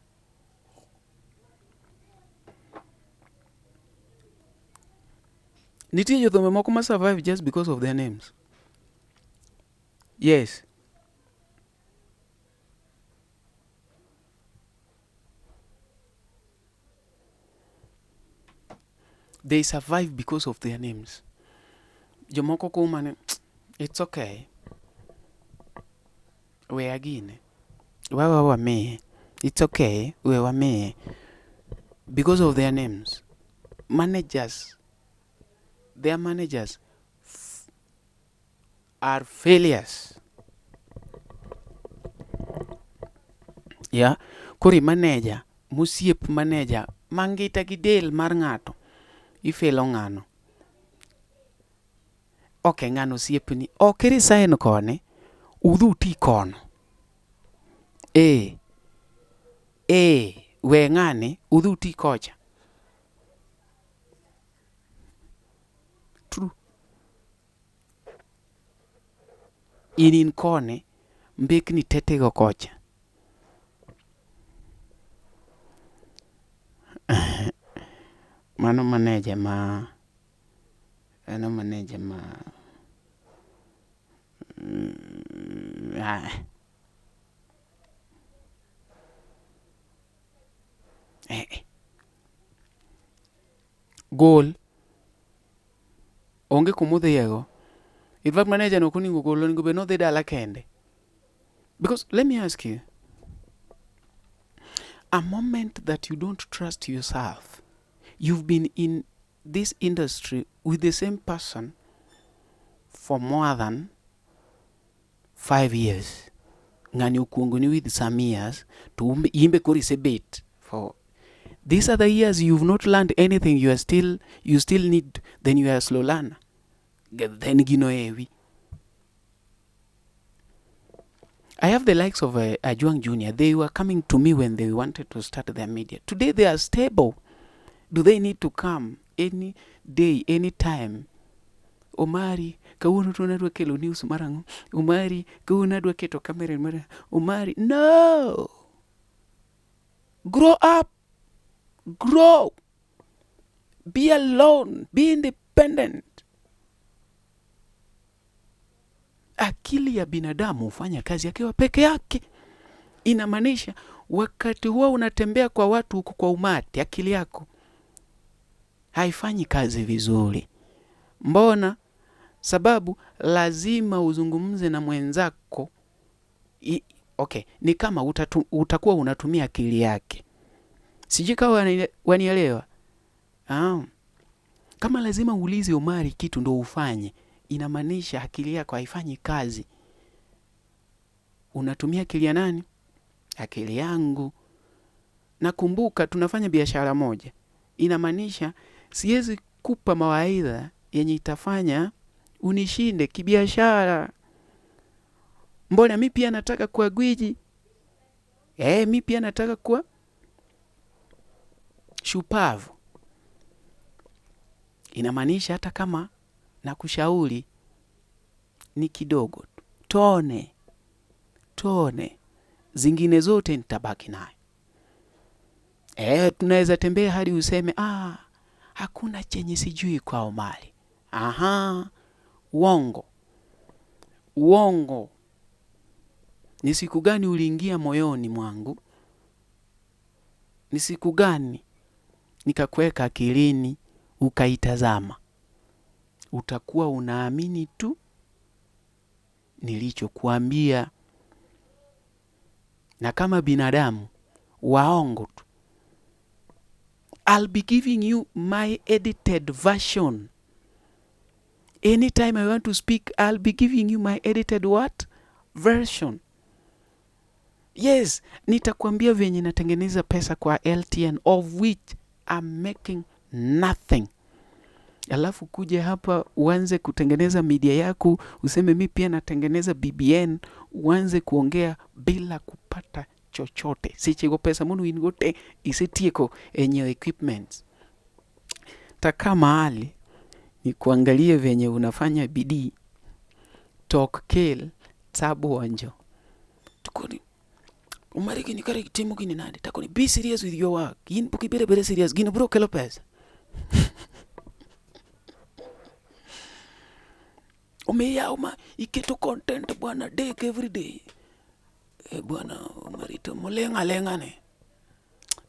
Nitie jothumbe moko ma survive just because of their names. Yes. They survive because of their names. Jomoko kumane, it's okay. We agine. Wa me. It's okay. We wa me. Because of their names. Managers. Their managers are failures. Yeah. Kori manager, musiep manager, mangita gi del mar ng'ato. Ifelo ng'ano. Okay, ng'ano siepni. Okay, resign kone. Udhu ti kono. We ng'ani, udhu ti kocha. True. In kone, mbekni tetego kocha. Mano manager ma gol onge kumudhiego. In fact, manager no kuningo gol oningo be no dhi dala kende. Because let me ask you, a moment that you don't trust yourself, you've been in this industry with the same person for more than 5 years. Ngani ukuongo ni with some years to imbe kori sebet for these other years. You've not learned anything. You still need, then you are slow learner. Then gino ewi. I have the likes of Ajuang Jr. They were coming to me when they wanted to start their media. Today they are stable. Do they need to come any day, any time? Omari, kawuono to nadwa kelo news marango. Omari, kawuono nadwa keto kamera mara. Omari, no! Grow up. Grow. Be alone. Be independent. Akili ya binadamu hufanya kazi akiwa peke yake. Inamaanisha wakati huo unatembea kwa watu huko kwa umati, akili yako haifanyi kazi vizuri. Mbona? Sababu lazima uzungumze na mwenzako. Okay, ni kama utakuwa unatumia akili yake. Sijui kama wanielewa. Kama lazima uulize Omari kitu ndo ufanye, inamaanisha akili yako haifanyi kazi. Unatumia akili ya nani? Akili yangu. Nakumbuka tunafanya biashara moja. Inamaanisha siwezi kupa mawaidha yenye itafanya unishinde kibiashara. Mbona mi pia nataka kuwa gwiji, mi pia nataka kuwa shupavu. Inamaanisha hata kama na kushauri ni kidogo, tone zingine zote nitabaki nayo. Tunaweza tembea hadi useme hakuna chenye sijui kwa Omari. Uongo. Ni siku gani uliingia moyoni mwangu? Ni siku gani nikakuweka akilini ukaitazama? Utakuwa unaamini tu nilichokuambia. Na kama binadamu waongo tu, I'll be giving you my edited version. Anytime I want to speak, I'll be giving you my edited what? Version. Yes, nitakwambia venye natengeneza pesa kwa LTN, of which I'm making nothing. Alafu kuja hapa uanze kutengeneza media yako, useme mi pia natengeneza BBN, uanze kuongea bila kupata chochote. Sichego pesa munu ingote isitieko enye equipment. Taka mahali ni kuangalie venye unafanya bidii. Talk kill tabu wanjo. Tukoni Omari gini kare timu gini nade. Takoni be serious with your work. Gini puki bere serious. Gini bro kelo pesa. Uma iketo content bwana day every day. Bwana Omari to molenga ne.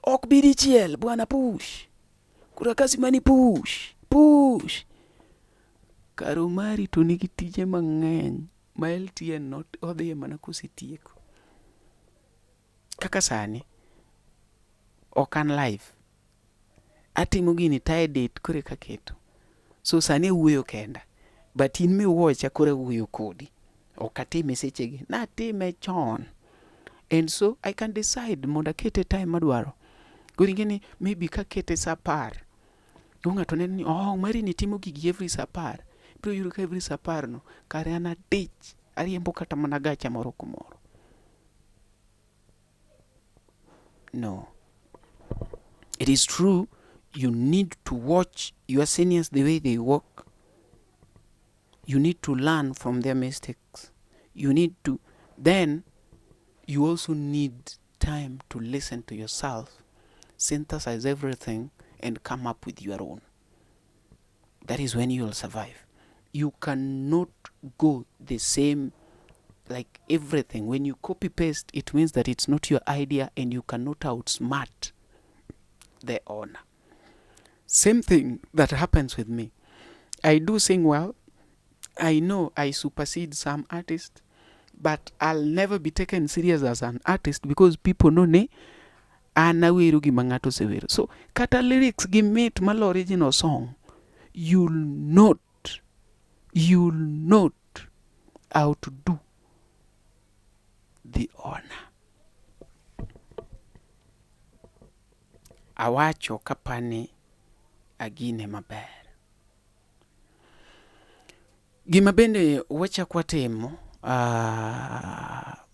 Ok bidi chiel bwana push. Kura kasi mani push. Karo Omari to nigi tije mang'eny ma LTN not odhi mana kusitieko. Kaka sani okan live atimo gini tie date kore kaketo, so sani wuoyo kenda, but in me watch kore wuoyo kodi okatime sechegi na time chon, and so I can decide mondo akete time madwaro. Goringeni maybe kakete sa 10 ng'ato neno ni Omari ni timo gigi every sa 10, biro yudo ka every sa 10 no kare ana ditch ariembo kata mana gacha moro kumoro. No. It is true, you need to watch your seniors the way they work. You need to learn from their mistakes. Then you also need time to listen to yourself, synthesize everything, and come up with your own. That is when you will survive. You cannot go the same like everything. When you copy paste, it means that it's not your idea and you cannot outsmart the owner. Same thing that happens with me. I do sing well. I know I supersede some artists, but I'll never be taken serious as an artist because people know ne anaweru gi mangato severo. So kata lyrics gi mate mal original song, you'll not outdo the owner. Awacho kapani agine maber. Gima bende wacha kwa temo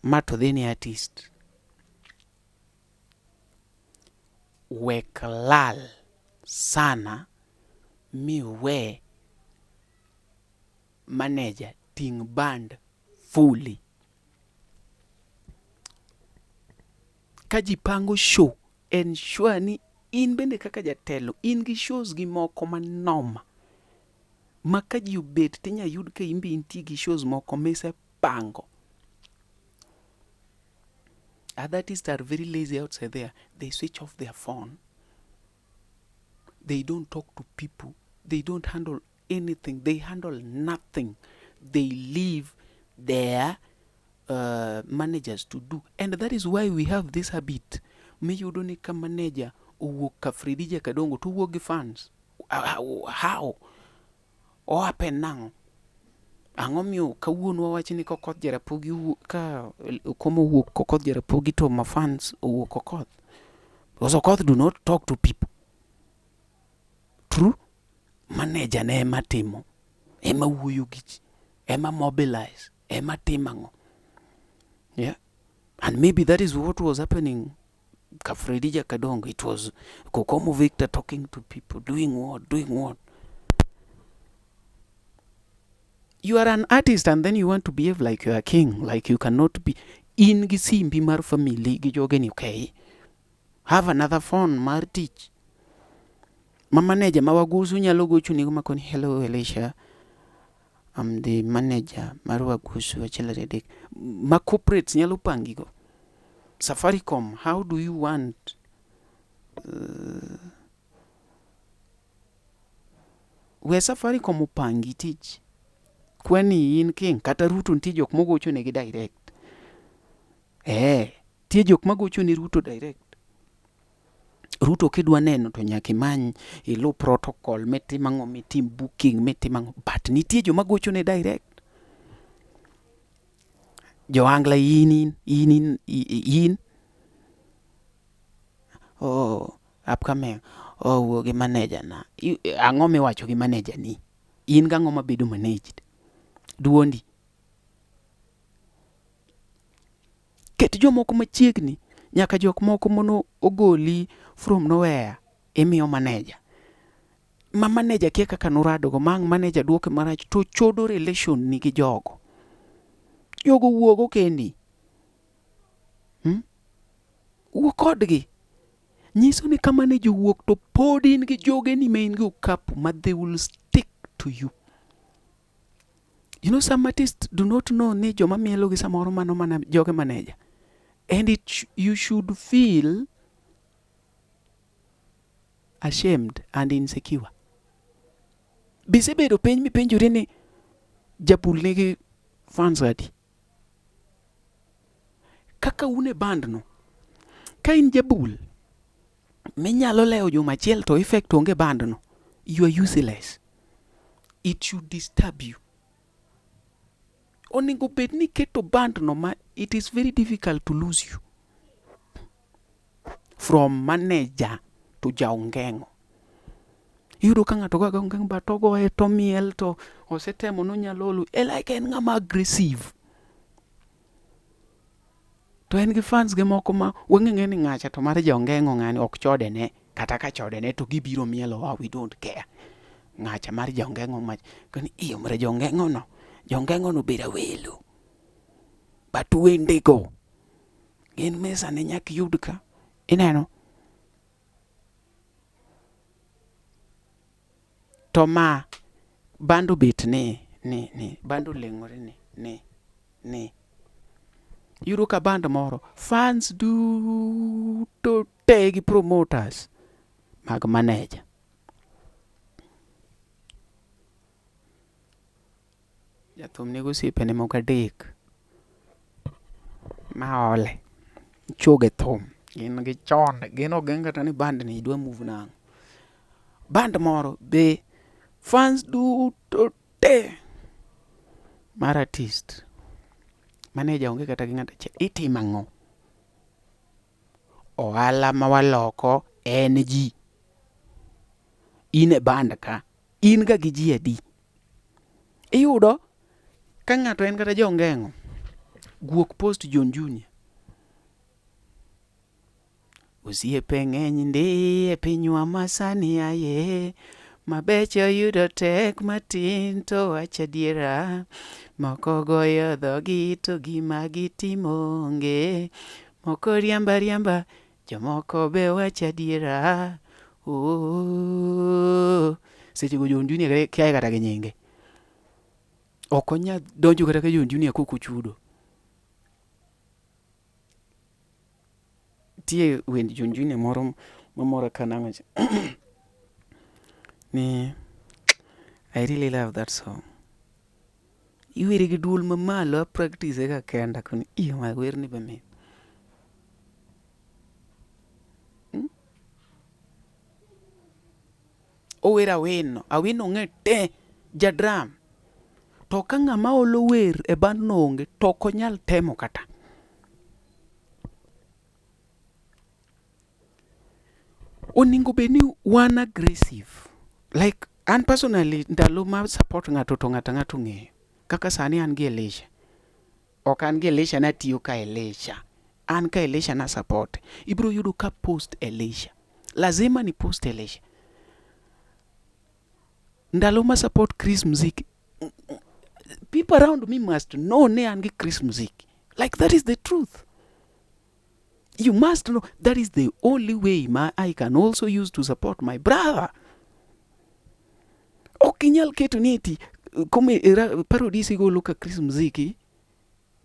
mato dheni artist wek lal sana miwe manager ting band fully. Kajipango show ensure ni in bende kaka jatelo in gi shows gi moko manoma maka ji ubet tenya yud ke imbi inti gi shows moko mese pango. Other artists are very lazy outside there. They switch off their phone. They don't talk to people. They don't handle anything. They handle nothing. They leave their managers to do. And that is why we have this habit. Me you don't need a manager uwuok ka Fredija Kadongo to uwuok gi fans. How? O happen now. Angomio kawuono wawachi ni Kokoth Jarapogi ka komo uwuok Kokoth Jarapogi to my fans uwuok Kokoth. Because Kokoth do not talk to people. True? manager ne ema timo, ema wuoyo gi ji, ema mobilize, ema timang'o. Yeah. And maybe that is what was happening Kafredija Kadongo. It was Kokomo Victor talking to people, doing what. You are an artist and then you want to behave like you are a king, like you cannot be in gi simbi mar family gi jogeni, okay? Have another phone mar tich. Ma manager ma Wagusu nyalo gochu ni makoni, hello Elisha, I'm the manager mar Wagusu Achiel. Ma corporates nyalo pangi go. Safaricom, how do you want where Safaricom upangi tich? Kwani in king kata Ruto nitie jok mogocho negi direct. Tie jok magocho ni Ruto direct. Ruto kidwa neno to nyaka imany ilu protocol mitimang'o, mitim booking, mitimang'o, but nitie joma gocho ne direct. Jo Angla in upcoming wuo gi manager na. Ang'o miwacho gi manager ni? In gang'o mabedo managed? Duondi. Ket jomoko machiegni, nyaka jok moko mono ogoli from nowhere imiyo manager. Ma manager kia kaka norado go, mang manager duoke marach to chodo relation ni gi jogo. Jogo wuogo kendi. Wuok kodgi. Nyiso ni kama ne jowuok to pod in gi joge ni main gi okapu, ma they will stick to you. You know, some artists do not know ni joma mielo gi samoro mano mana joge manager. And you should feel ashamed and insecure. Bisebedo penj mipenjuri ni Japul nigi fans adi? Kaka une band no, ka in Jabul minyalo leo juma achiel to effect onge band no, you are useless. It should disturb you. Onego bed ni keto band no ma it is very difficult to lose you. From manager to jaongengo. Yudo ka ng'ato ga ongengo ba to goe to miel to osetemo no nyalolu. Like en ng'ama aggressive. To en gi fans ge moko ma weng'e ni ng'acha to mar jaongengo ng'ani ok chode ne. Kata ka chode ne to gibiro mielo wa, we don't care. Ng'acha mar jaongengo ma kani iyo mar jaongengo no. Jaongengo no bira welo. But wende go. Gin mesa ne nyak yud ka. Ineno. To ma bando bit ni bando leng'ore ni. Yudo ka band moro fans do to tegi promoters mag manager. Jathum nego sipe ne moko adek ma ole choge thum gin gi chon gin ogenga tani band ni idwa move nang. Band moro be fans do to te mar artist manager onge kata gi ng'ata itimang'o. Ohala ma waloko en ji. In e band ka in ga gi ji adi? Iyudo ka ng'ato en kata jaongengo guok post John Junior, osiepe ng'eny ndi e pinywa masani aye, mabecho yudo tek matin to wacha diera, moko goyo dhogi to gima gitimo onge, moko riamba jomoko be wacha diera. Seche go John Junior kia kata gi nyinge ok onya donjo kata ka John Junior koko chudo. Tie wend John Junior moro mamora kanang'o ni I really love that song. Iwere gi duol mamalo, practice ka kenda koni iyo ma wer ni be Owera awino ng'e te jadram. To ka ng'ama olo wer e band no onge to ok onyal temo kata. Oningo be ni one aggressive. Like An personally ndalo ma support ng'ato to ng'ato ng'eyo. Kaka sani an gi Elisha. Ok an gi Elisha na tiyo ka Elisha. An ka Elisha na support. Ibiro yudo ka post Elisha. Lazima ni post Elisha. Ndalo ma support Chris Music, people around me must know ne an gi Chris Music. Like that is the truth. You must know that is the only way I can also use to support my brother. Okinyal keto ni eti kome parodisi go loka Chris Muziki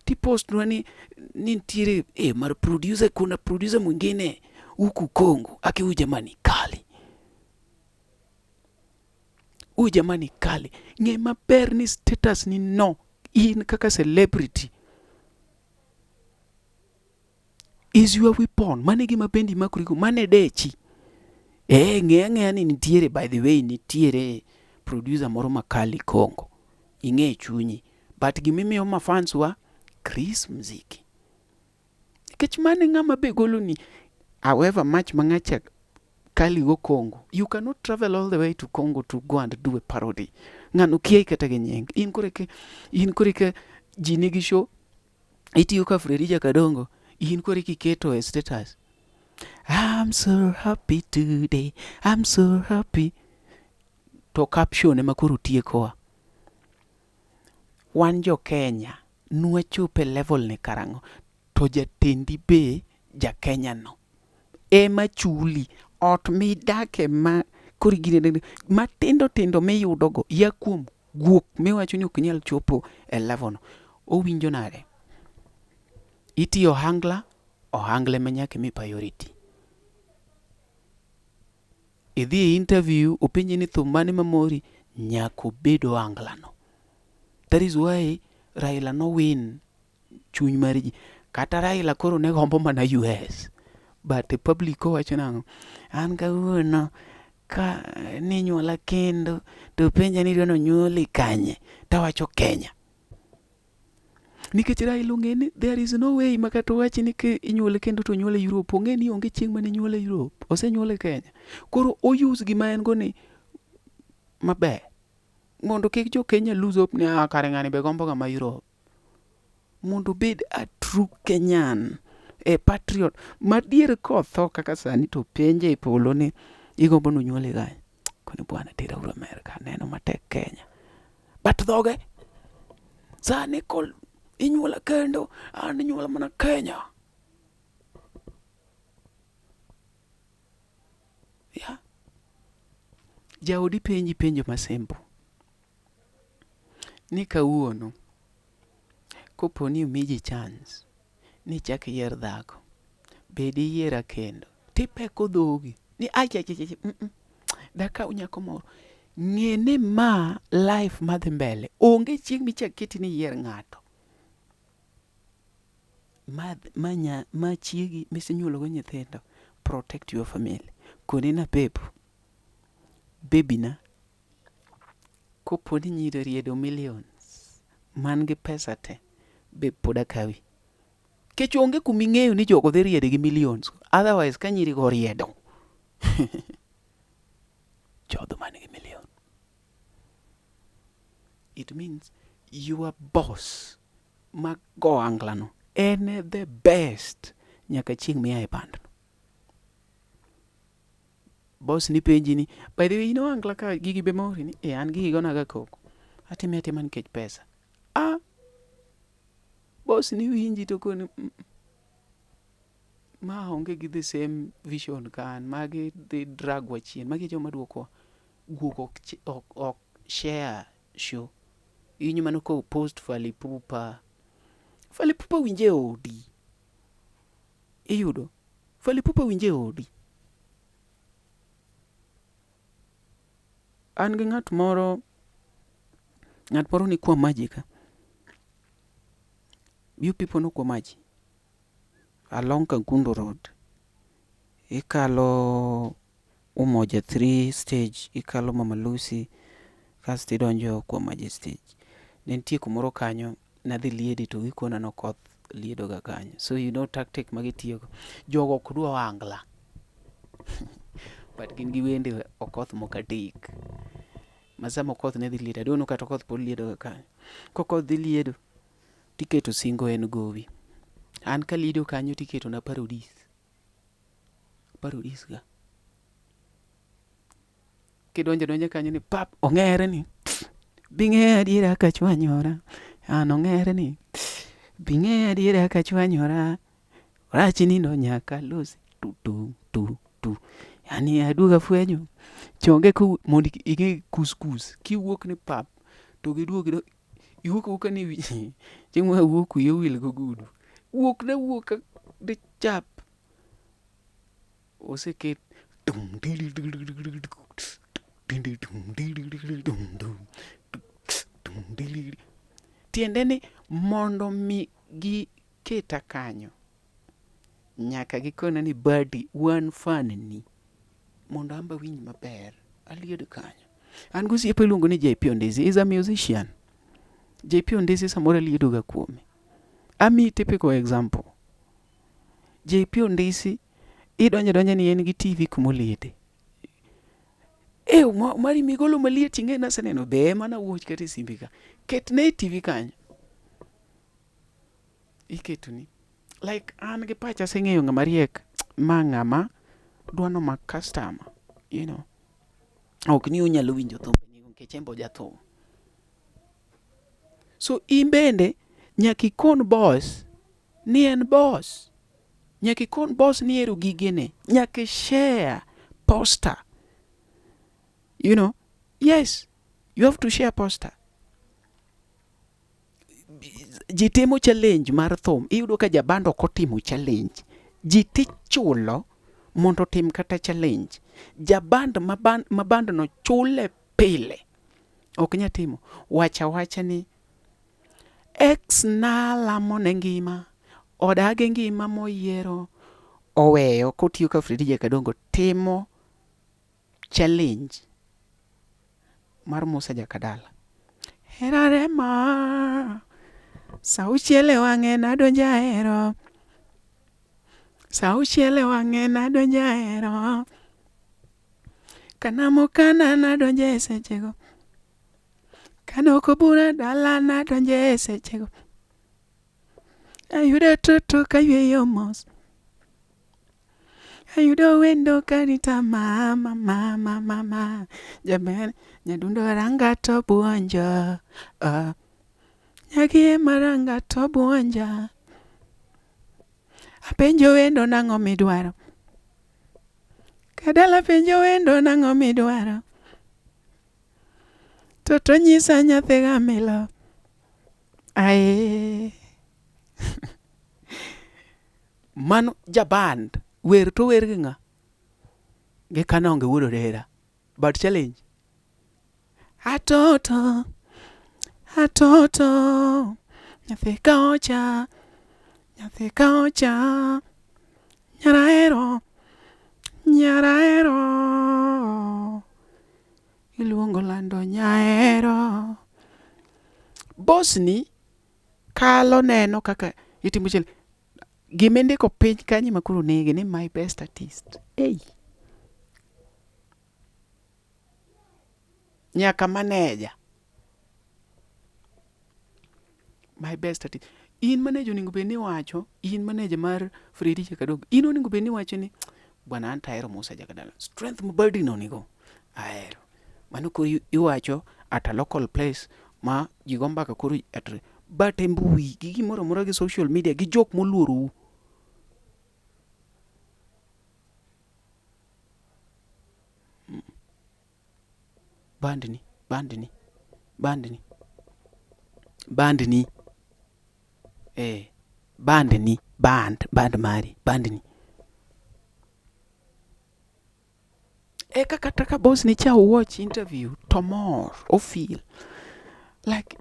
ti post nwani nitiere mar producer, kuna producer mwingine huku Kongo aki huyu jamani kali. Huyu jamani kali. Nge maber ni status ni no. In kaka celebrity is your weapon. Mane gima bendi makurigo. Mane dechi. Nge ni nitiere, by the way, nitiere producer moro makali Kongo. Inge chunyi. But gimimiyo mafans wa Chris Muziki. Kech mane ngama be golo ni. However much mangacha kali go Congo, you cannot travel all the way to Congo to go and do a parody. Ngano kiye kata genyeng. In koreke jinigi show. Iti yuka Fredija Kadongo. In koreke keto a status. I'm so happy today. I'm so happy. To caption ema koro tiekoa. Wan jo Kenya nuwa chupe level ne karango. To jatendi be ja Kenya no. Ema chuli. Ot mi dake ma korigine matindo me yudogo ya kuom guok me wacho ni ok nyal chopo e level no. Owinjo nade? Iti ohangle manyake mi priority. Idhi interview openje ni thum mane mamori nyako bedo anglano. That is why Raila no win chuny mariji. Kata Raila koro ne gombo mana US. But the public wacho nango. An kawuono ka ninyuola kendo to penja ni no nyuoli kanye. Tawacho Kenya. Nikech Raila ong'eni there is no way makato wachi ni ke inyuole kendo to nyuole Europe. Ong'eni onge chieng' mane nyuole Europe. Ose nyuole Kenya. Koro oyuse gima en go ni maber. Mondo kik jo Kenya lose hope ni kare ng'ani be gombo ma Europe. Mondo bed a true Kenyan. A patriot. Madier kotho kaka sani to penje polo ni igombo no nyuole gany. Kone bwana tira uro Amerika. Neno matek Kenya. But dhoge. Sani kol inyuola kendo. An inyuola mana Kenya. Yeah. Jaodi penjo masembo. Ni kawuono. Kopo ni umiji chance. Ni chak yier dhako. Bedi yiera kendo. Tipeko dhogi. Ni daka unyako moro. Ng'ene ma life madhi mbele. Onge chieng' michak kiti ni yier ng'ato. Ma chiegi misinyuolo go nyithindo. Protect your family. Kone na pepo. Baby na. Kopo ni nyiro riedo millions. Man gi pesa te. Be poda kawi. Kech onge kuming'eyo ni jogo dhi riede gi millions. Otherwise ka nyiri go riedo. Chodho man gi million. It means your boss ma go anglano en the best nyaka chieng' miya e band. Boss ni penji ni, by the way, angla ka gigi be mori ni, an gigi gona ga koko. Atime nikech pesa. Boss ni winji to koni ma onge gi the same vision kan. Magi the drag wachien. Magi joma duoko ok share show. Inyo mano ko post Fally Ipupa winje odi. Iyudo. Fally Ipupa winje odi. An gi ng'at moro ni kwa maji ka. You people no kwa maji. Along Kangundo Road. Ikalo Umoja 3 stage. Ikalo Mama Lucy. Kasti idonjo kwa maji stage. Nentie kumoro kanyo. Nadhi liedi to gikona no koth liedo ga kanyo. So you know tactic magitiyo. Jogo kudwa wangla. But gin giwende okoth mokadik. masama koth ne dhi liedo, aduono kata koth pod liedo kanyo. Kokoth dhi liedo, tiketo singo en gowi. An kaliedo kanyo tiketo na parodis ga. Kidonjo kanyo ni pap, ong'ere ni bing'e adiera ka chwanyora. An ong'ere ni bing'e adiera ka chwanyora. Rach nindo nyaka losi tu. Yani aduoga fwenyo chonge mondo ing'e kuskus. Kiwuok ni pap to giduogi iwuok ni chieng' ma wuok wiye wil gogudu. Wuok de chap. Oseket tiende ni mondo mi giketa kanyo nyaka gikona ni badi wan fan ni mondo amba winj maber aliedo kanyo. An gosiepe iluongo ni JP Ondisi is a musician. JP Ondisi samoro aliedo ga kuome. Ami typical example. JP Ondisi idonjo ni en gi TV kumoliete. Mari migolo maliet ing'e na seneno be mana wuoch kata e simbi ka. Ket ne TV kanyo. Iketo ni. Like an gi pacha aseng'eyo ng'ama riek ma ng'ama dwano ma customer, you know. Ok ni unyalo winjo thumbe ni nikech embo jathum. So in bende nyaka ikon boss ni en boss. Nyaka ikon boss ni ero gigene. Nyaka share poster. You know, yes, you have to share poster. Ji timo challenge mar thum. Iyudo ka jabando kotimo challenge. Ji tichulo mondo tim kata challenge. Jaband maband no chule pile. Ok nya timo. Wacha ni X nalamo ne ngima. Odage ngima moyiero. Oweyo kotiyo ka Fredija Kadongo timo challenge mar Musa Jakadala. Herarema sauchiele wang'e nadonja hero. Sauchiele wang'e nadonja hero. Kanamo kana nadonja e sechego. Kanoko bura dala nadonja e sechego. Ayudo tutu kayweyo mos. Ayudo wendo karita mama. Jaber nyadundo ranga to buonjo. Nyagi maranga to buonja. Apenjo wendo nang'o midwaro. Kadala penjo wendo nang'o midwaro. Toto nyisa nyathi gamilo. Ae. Mano jaband. Wer to wer gi ng'a? Gi Kanonge wuod Odera. But challenge. Atoto. Nyathi ka ocha. Nyarahero. Iluongo lando nyahero. Boss ni kalo neno kaka itimo challenge. Gimendiko piny kanyi makuro nege ni my best artist. Hey. Nyaka manager. My best artist. In manager onego bed ni wacho, in manager mar Fredija Kadongo. In onego bed ni wacho ni bwana anta ahero Musa Jakadala. Strength mabadi no nigo. Ahero. Mano koro iwacho at a local place ma jigombaka koro at but mbui gi gimoro amora gi social media gi jok moluoro. Bandni. Band mari, bandni. Eka kata ka boss ni cha watch interview tomor o feel like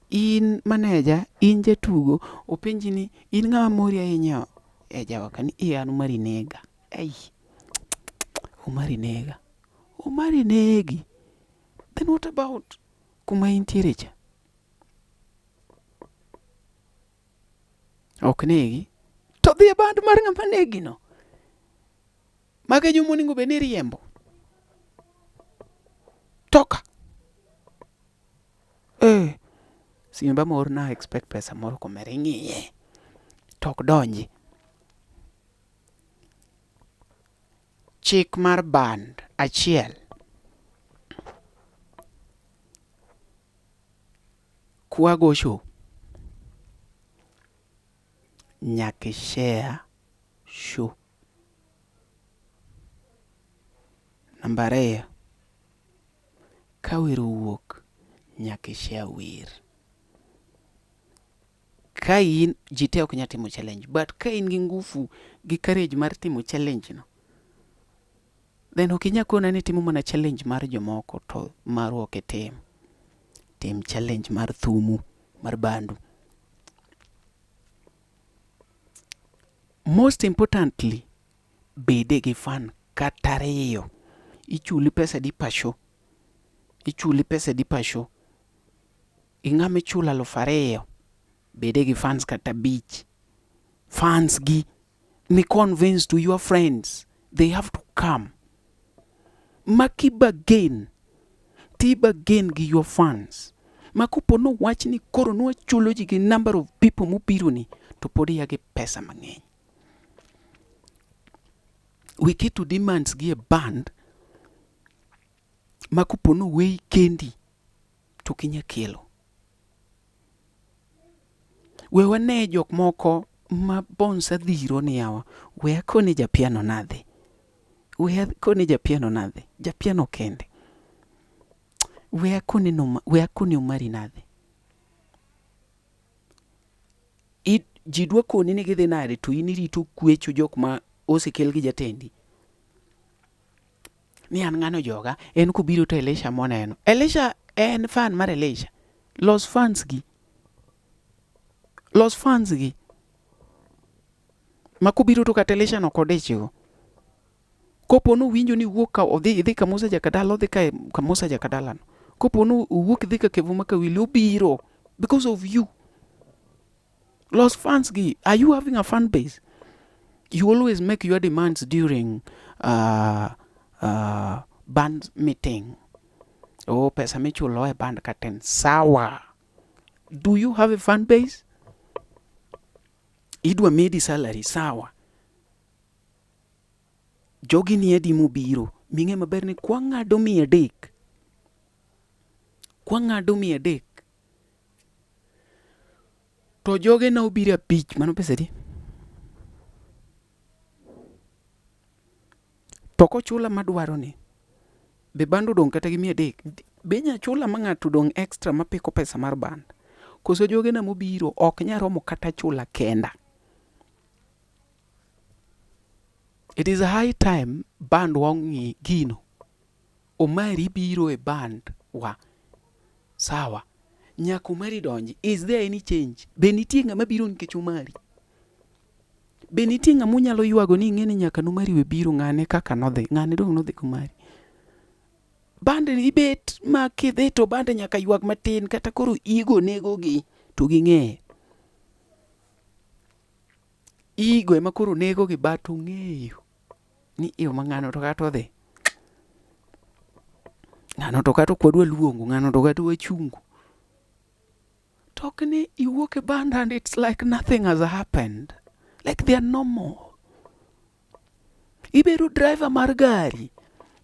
in manager, in jatugo openji ni in ng'ama mori ahinya e jawaka ni an Umari Nega. Ei. Umari Negi. Then what about kuma intiere cha? Ok negi. To dhi e band mar ng'ama negi no. Mage jomo onego bed ni riembo. Toka. simba moro na expect pesa moro komere ng'iye tok donji. Chik mar band achiel, kwago show nyaka share show. Namba ariyo, ka wer owuok nyaka share wer. Ka in ji te ok nya timo challenge, but ka in gi ngufu gi courage mar timo challenge no, then ok inya kona ni timo mana challenge mar jomoko to mar ok tim. Tim challenge mar thumu, mar bandu. Most importantly, bede gi fan kata ariyo. Ichuli pesa di pasho. Ichuli pesa di pasho. Ing'ame chula 2,000. Bede gi fans kata beach. Fans gi ni convince to your friends. They have to come. Maki bargain. Ti bargain gi your fans. Makupo no wach ni koro no chulo ji gi number of people mubiro ni to podi ya gi pesa mang'eny. We get to demands gi a band makupo no wei kendi to kinya kelo. We wane jok moko ma bonsa dhiro ni yawa. We akoni ja piano nadhi. We akoni ja piano nadhi. Ja piano kende. We akoni umari nadhi. Jidwa koni ni gidhi nade to inirito kwecho jok ma osekel gi jatendi. Ni an ng'ano joga, en kubiro to Elisha moneno. Elisha en fan mar Elisha. Los fans gi. Makubiro to kata Elisha no kodechigo. Kopo no winjo ni wuok ka odhi ka Musa jakadala, odhi ka Musa jakadala no. Kopo no wuok dhi ka Kevuma ka Willy obiro because of you. Los fans gi. Are you having a fan base? You always make your demands during band meeting. Oh, pesa michulo e band katen. Sawa. Do you have a fan base? Idwa medi salary. Sawa. Jogi ni edi mubiro. Minge maber ni kwa ng'ado 300. Kwa ng'ado 300. To joge na ubira beach. Mano pesa di? Toko chula madwaro ni. Be bandu dong kata gi 300. Be nya chula mang'ato dong extra mapiko pesa mar band. Koso joge na mubiro ok nya romo kata chula kenda. It is a high time band wongi gino. Omari biro e band wa. Sawa. Nyaka Omari donji. Is there any change? Be nitie ng'ama biro nikech Omari? Be nitie ng'ama unyalo yuago ni ing'eni nyaka Omari we biro ng'ane kaka nodhi. Ng'ane dong nodhi Omari. Band ni bet ma kidhi to band nyaka yuag matin kata koro igo nego gi to ging'e. Igo ema koro nego gi bato ng'eyo. Ni iyo ma ng'ano to kata odhi. Ng'ano to kata kwadwa luongo. Ng'ano to kata wachungu. Talk ni you walk a band and it's like nothing has happened. Like they are normal. Iberu driver mar gari.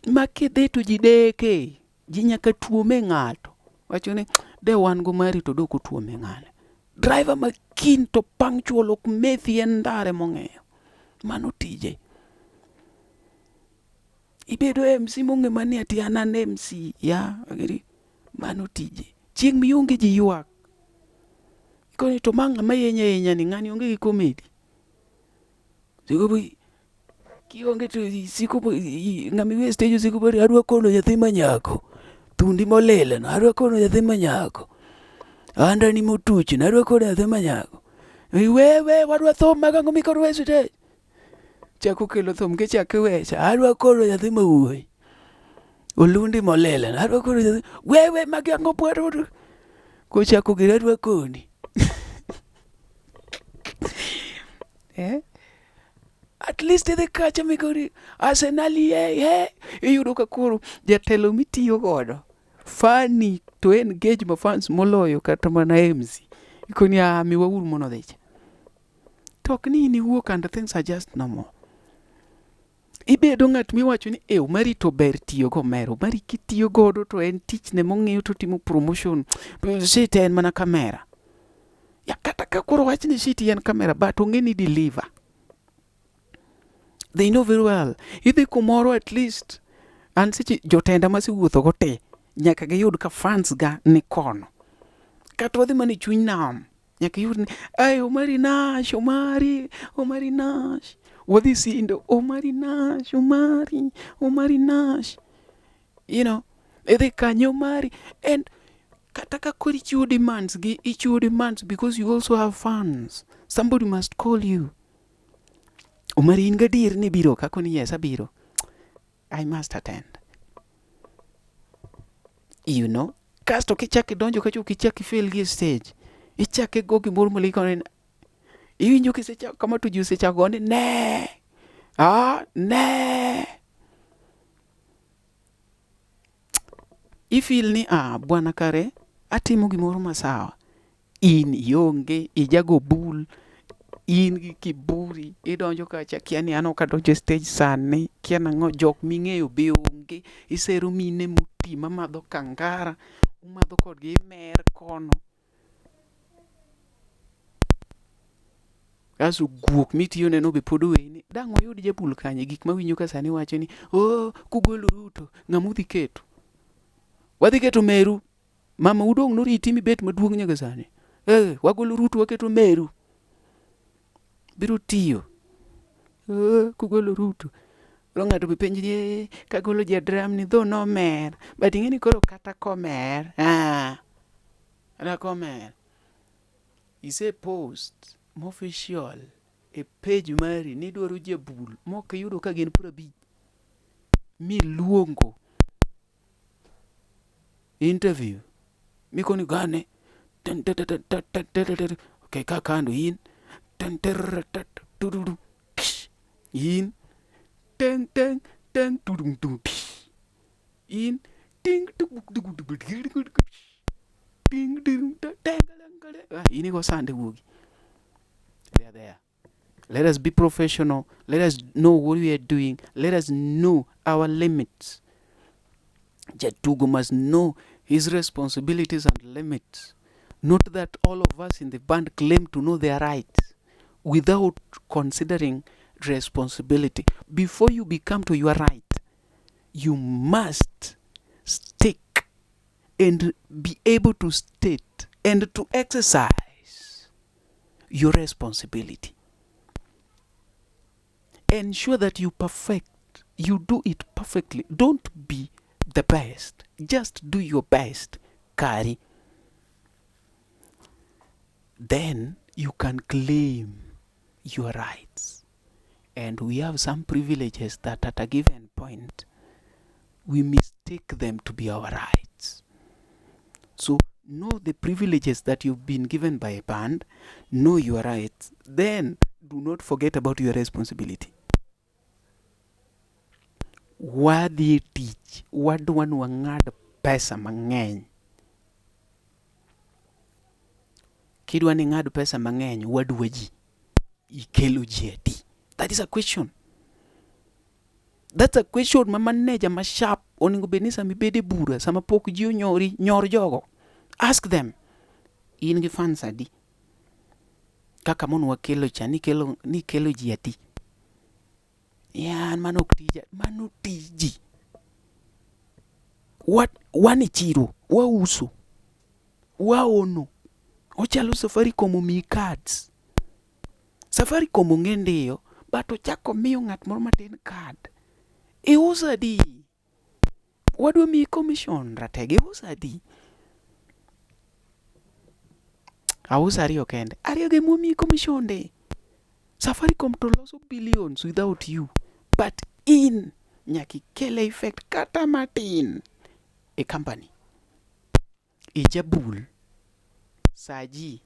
Makidhi to jideke. Jinyaka tuome ng'ato. Wacho ni de wan go mari to doko tuome ng'ane. Driver makin to punctual ok methi en ndare mong'eyo. Mano tije. Ibedo MC mong'e mani ati anan MC. Ya. Mano tije. Chieng' mionge ji yuak. Koni to manga mayenya ni ng'ani onge gi komedi. Siko kionge to siko ng'ami we stage siko bari adwa kono nyathi manyako. Thundi molele no adwa kono nyathi manyako. Anda ni motuchi adwa kono nyathi manyako. Wewe wadwa thom magango mikoro we stage. Chako kelo thom ke chake wecha. Adwa kono nyathi mawuoyi. Olundi molele no adwa kono nyathi. Wewe magango pwero. Kochako gi adwa koni. At least the kacha mikori Arsenal iyudo ka koro jatelo mitiyo godo Funny to engage ma fans moloyo kata mana MC. Ikoni miwa uru mono dhicha. Tok ni iwuok and things are just normal. Ibedo ng'at miwacho ni Omari to ber tiyo go mero. Omari kitiyo godo to en tich ne mong'eyo to timo promotion. Shit en mana kamera. Ya kata ka koro wach ni shit en kamera but ong'e ni deliver. They know very well. Idhi kumoro at least. An seche jotenda masiwuotho go te. Nyaka giyud ka fans ga ni kono. Kata wadhi mani chuny nam. Nyaka yud ni Omari Nash, Omari Nash. Wadhi sindo Omari Nash. You know, idhi kanyo Omari. And kata ka kori ichiwo demands because you also have fans. Somebody must call you. Omari in gadier ni biro kako ni yes abiro. I must attend. You know, kasto kichaki donjo kacho kichaki fail gi stage. Ichaki go gimoro maliko ni iwinjo kisecha kama to juse chago ni ne. Ifil ni bwana kare atimo gimoro masawa. In yonge ijago bul. In gi kiburi idonjo kacha kia ni ano kadonjo stage sani kia nang'o jok ming'eyo be onge isero mine muti mamadho kangara umadho kodgi mer kono asu guok mitiyo neno be pod weni dang' wayud jabul kanye gik mawinjo ka sani wacho ni kugolo Ruto ng'amudhi keto wadhi keto Meru mama udong' noriti mibet maduong' nyaka sani wagolo Ruto waketo Meru biro tiyo kugolo Ruto ro ng'ato be penji ni kagolo jadram ni dho no mer but ing'eni koro kata komer ana komer ise post official e page mari ni dwaro jabul mok yudo ka gin 50 miluongo interview mikoni gane okay ka kando in in ten in in go sande wugi there. Let us be professional. Let us know what we are doing. Let us know our limits. Jatugo must know his responsibilities and limits. Not that all of us in the band claim to know their rights without considering responsibility. Before you become to your right, you must stick and be able to state and to exercise your responsibility. Ensure that you do it perfectly. Don't be the best. Just do your best, Kari. Then you can claim your rights. And we have some privileges that at a given point, we mistake them to be our rights. So know the privileges that you've been given by a band, know your rights, then do not forget about your responsibility. Wadhi tich, wadwa nwang'ad pesa mang'eny. Kidwa ni ng'ad pesa mang'eny, wadwa ji. Ikelo ji adi? That is a question. That's a question ma manager ma sharp oningo bedni sama ibede bura sama pok ji nyor jogo. Ask them. In gi fans adi? Kaka mon wakelo cha ni kelo ji adi? Yan mano tija, mano tiji. Wani chiro, wauso, waono. Ochalo Safaricom omi cards. Safaricom ong'e ndiyo, but ochako miyo ng'at moro matin card. Iuso adi? Wadwa miyi commission ratege, iuso adi? Auso ariyo kende. Ariyo ge muomiyi commission de. Safaricom to loso billions without you. But in nyaki kele effect kata matin a company. Ijabul. Saji.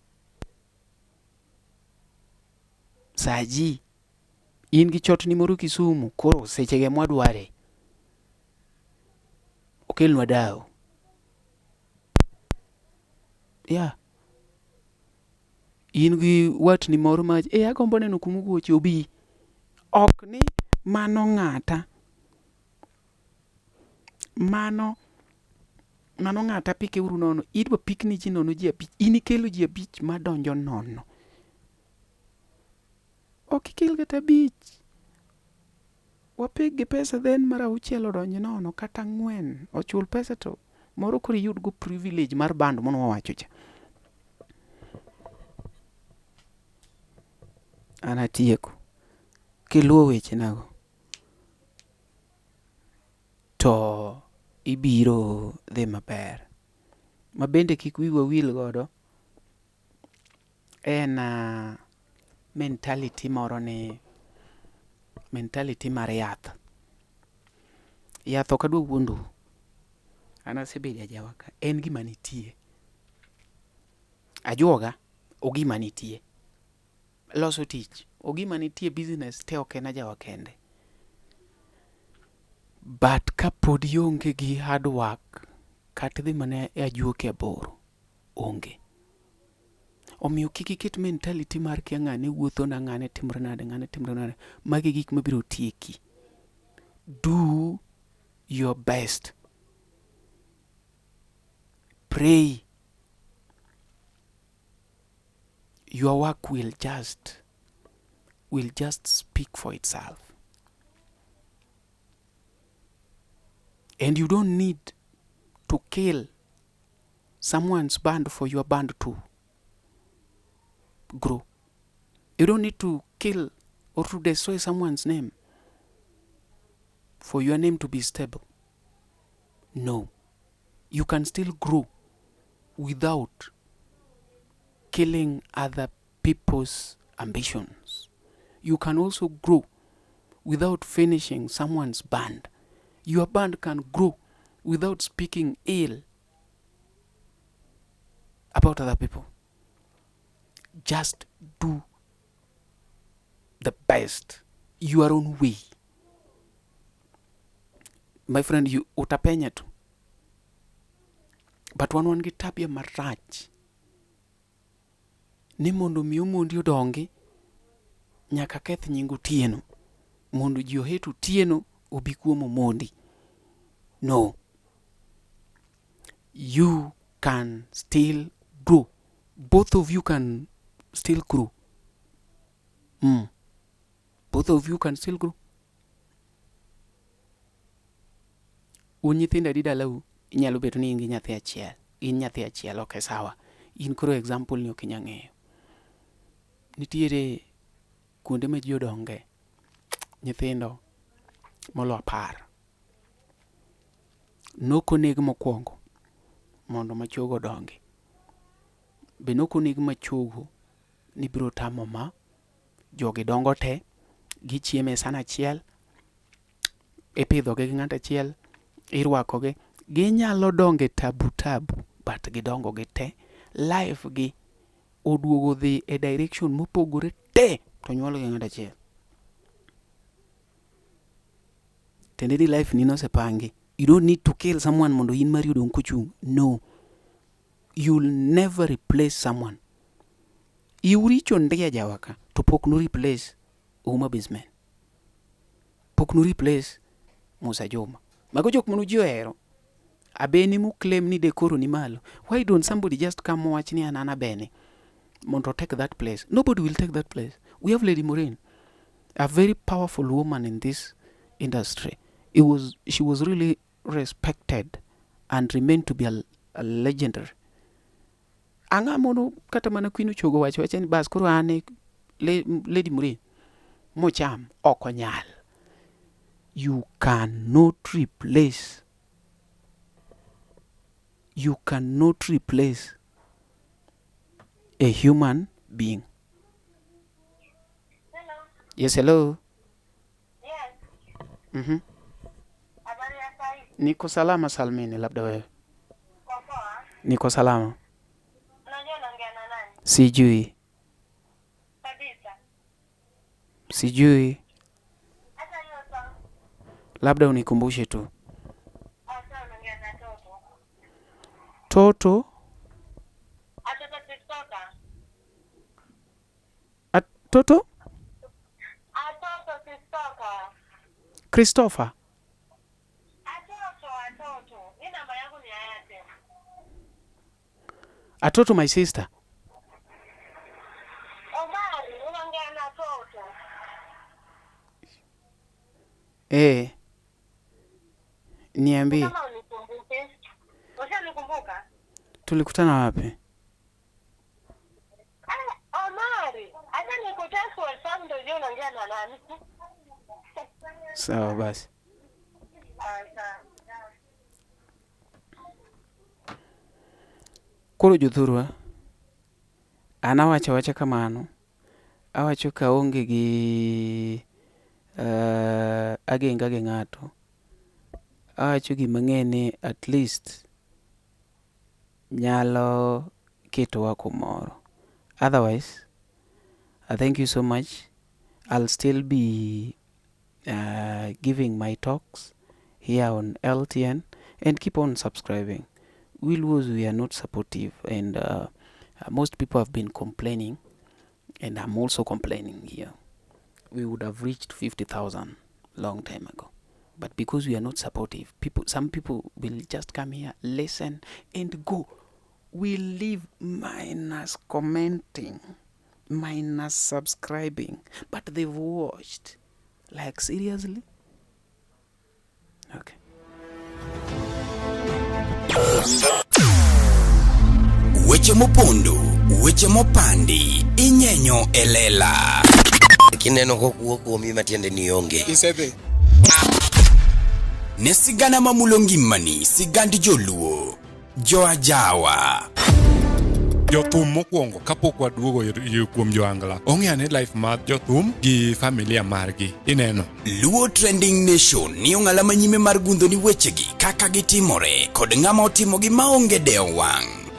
In gi chot ni moro Kisumu koro sechege mwadware. Okelnwa dau. Yeah. In gi watni moro ma agombo neno kuma wuoche obi. Ok ni mano ng'ata. Mano ng'ata pike uru nono. Idwa pikni ji nono ji abich. In ikelo ji abich madonjo nono. Ok ikel kata abich. Wapik gi pesa then mar 6 odonjo nono kata 4. Ochul pesa to moro koro iyud go privilege mar band mono wawacho cha. An atieko. Kiluo weche nago. To ibiro dhi maber. Ma bende kik wiwa wil godo. En mentality moro ni. Mentality mar yath. Yath ok adwa wuondu. An asebedo ajawa ka. En gima nitie. Ajuoga ogima nitie. Loso tich ogima nitie. Business te ok en ajawa kende. But ka pod ionge gi hard work kata dhi mana ajuoke aboro onge. Omiyo kik iket mentality mar kia ng'ane wuotho na ng'ane timre nade. Magi gik mabiro tieki. Do your best. Pray. Your work will just speak for itself. And you don't need to kill someone's band for your band to grow. You don't need to kill or to destroy someone's name for your name to be stable. No. You can still grow without killing other people's ambitions. You can also grow without finishing someone's band. Your band can grow without speaking ill about other people. Just do the best your own way. My friend, you utapenya tu. But wan gi tabia marach. Ni mondo mi omondi odongi nyaka keth nyingu tieno. Mondo ji ohetu tieno obi kuom omondi. No. You can still grow. Both of you can still grow. Both of you can still grow. Nyithindo adi dalau inyalo bedo ni in gi nyathi achiel. In nyathi achiel, ok sawa. In koro example ni ok inya ng'eyo. Nitiere kuonde ma ji odonge nyithindo molo 10. Nokoneg mokwongo mondo machogo odongi. Be nokoneg machogo ni biro tamo ma jogi dongo te, gichieme sana achiel, ipidhogi gi ng'at achiel, irwakogi. Ginyalo donge tabu, but gidongo gi te. Life gi oduogo dhi e direction mopogore te, to nyuol gi ng'at achiel. Tende ni life ni nosepangi. You don't need to kill someone mondo in mari odong kochung'. No. You'll never replace someone. Iuricho ndia jawaka to pok no replace Uma Bisman. Pok no replace Musa Joma. Mago jok manu ji ohero. Abeni mu claim ni dekoro ni malo. Why don't somebody just come watch ni anana bene mondo take that place? Nobody will take that place. We have Lady Maureen, a very powerful woman in this industry. She was really respected and remained to be a legendary. Anga mono kata mana Queen Uchogo wacho ni bas koro ane Lady Maureen mocham okonyal. You cannot replace a human being. Hello. Yes, hello. Yes. Habari ya sai? Niko salama salmini, labda wewe. Kwa poa? Niko salama. Unajua naongea na nani? Sijui. Kabisa. Sijui. Hata hiyo sawa. Labda unikumbushe tu. Sawa, unaongea na Toto. Toto? Toto? Atoto Christopher. Christopher. Atoto. Hii namba yangu ni Airtel. Atoto my sister. Omari, unaongea na Toto. Niambie. Kama unikumbuke. Unanikumbuka? Tulikutana wapi? Omari, hata nikutaka WhatsApp ndio je unaongea na nani? Sawa basi. Koro jothurwa anawacha kamano, awacho kaonge gi agenga gi ng'ato, awacho gima ng'eni at least nyalo ketowa kumoro. Otherwise, thank you so much. I'll still be giving my talks here on LTN, and keep on subscribing. We are not supportive, and most people have been complaining, and I'm also complaining here. We would have reached 50,000 long time ago, but because we are not supportive, some people will just come here, listen, and go. We leave minus commenting, minus subscribing, but they've watched. Like, seriously? Okay. Weche mopondo, weche mopandi, inyenyo elela. Kineno kokuok kuomi matiende ni onge. Isebe. Ne sigana mamulo ngimani, sigand joluo, joajawa. Jothum mokwongo kapok waduogo kuom joangla. Ong'e life mar jothum gi familia margi. Ineno. Luo Trending Nation ni ong'ala manyime mar gundo ni wechegi kaka gitimore kod ng'ama otimogi maonge deo wang'.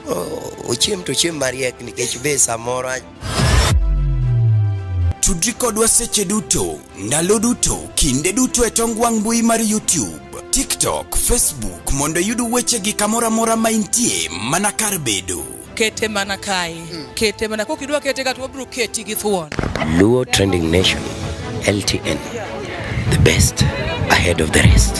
Ochiem to chiem mariek nikech be samoro. Tudri kodwa seche duto, ndalo duto, kinde duto e tong wang' mbui mar YouTube, TikTok, Facebook mondo yudu wechegi kamora mora maintie mana kar bedo. Kete mana kai. Kete mana kokidwa kete ka to bro keti gi thuon. Luo Trending Nation, LTN, the best ahead of the rest.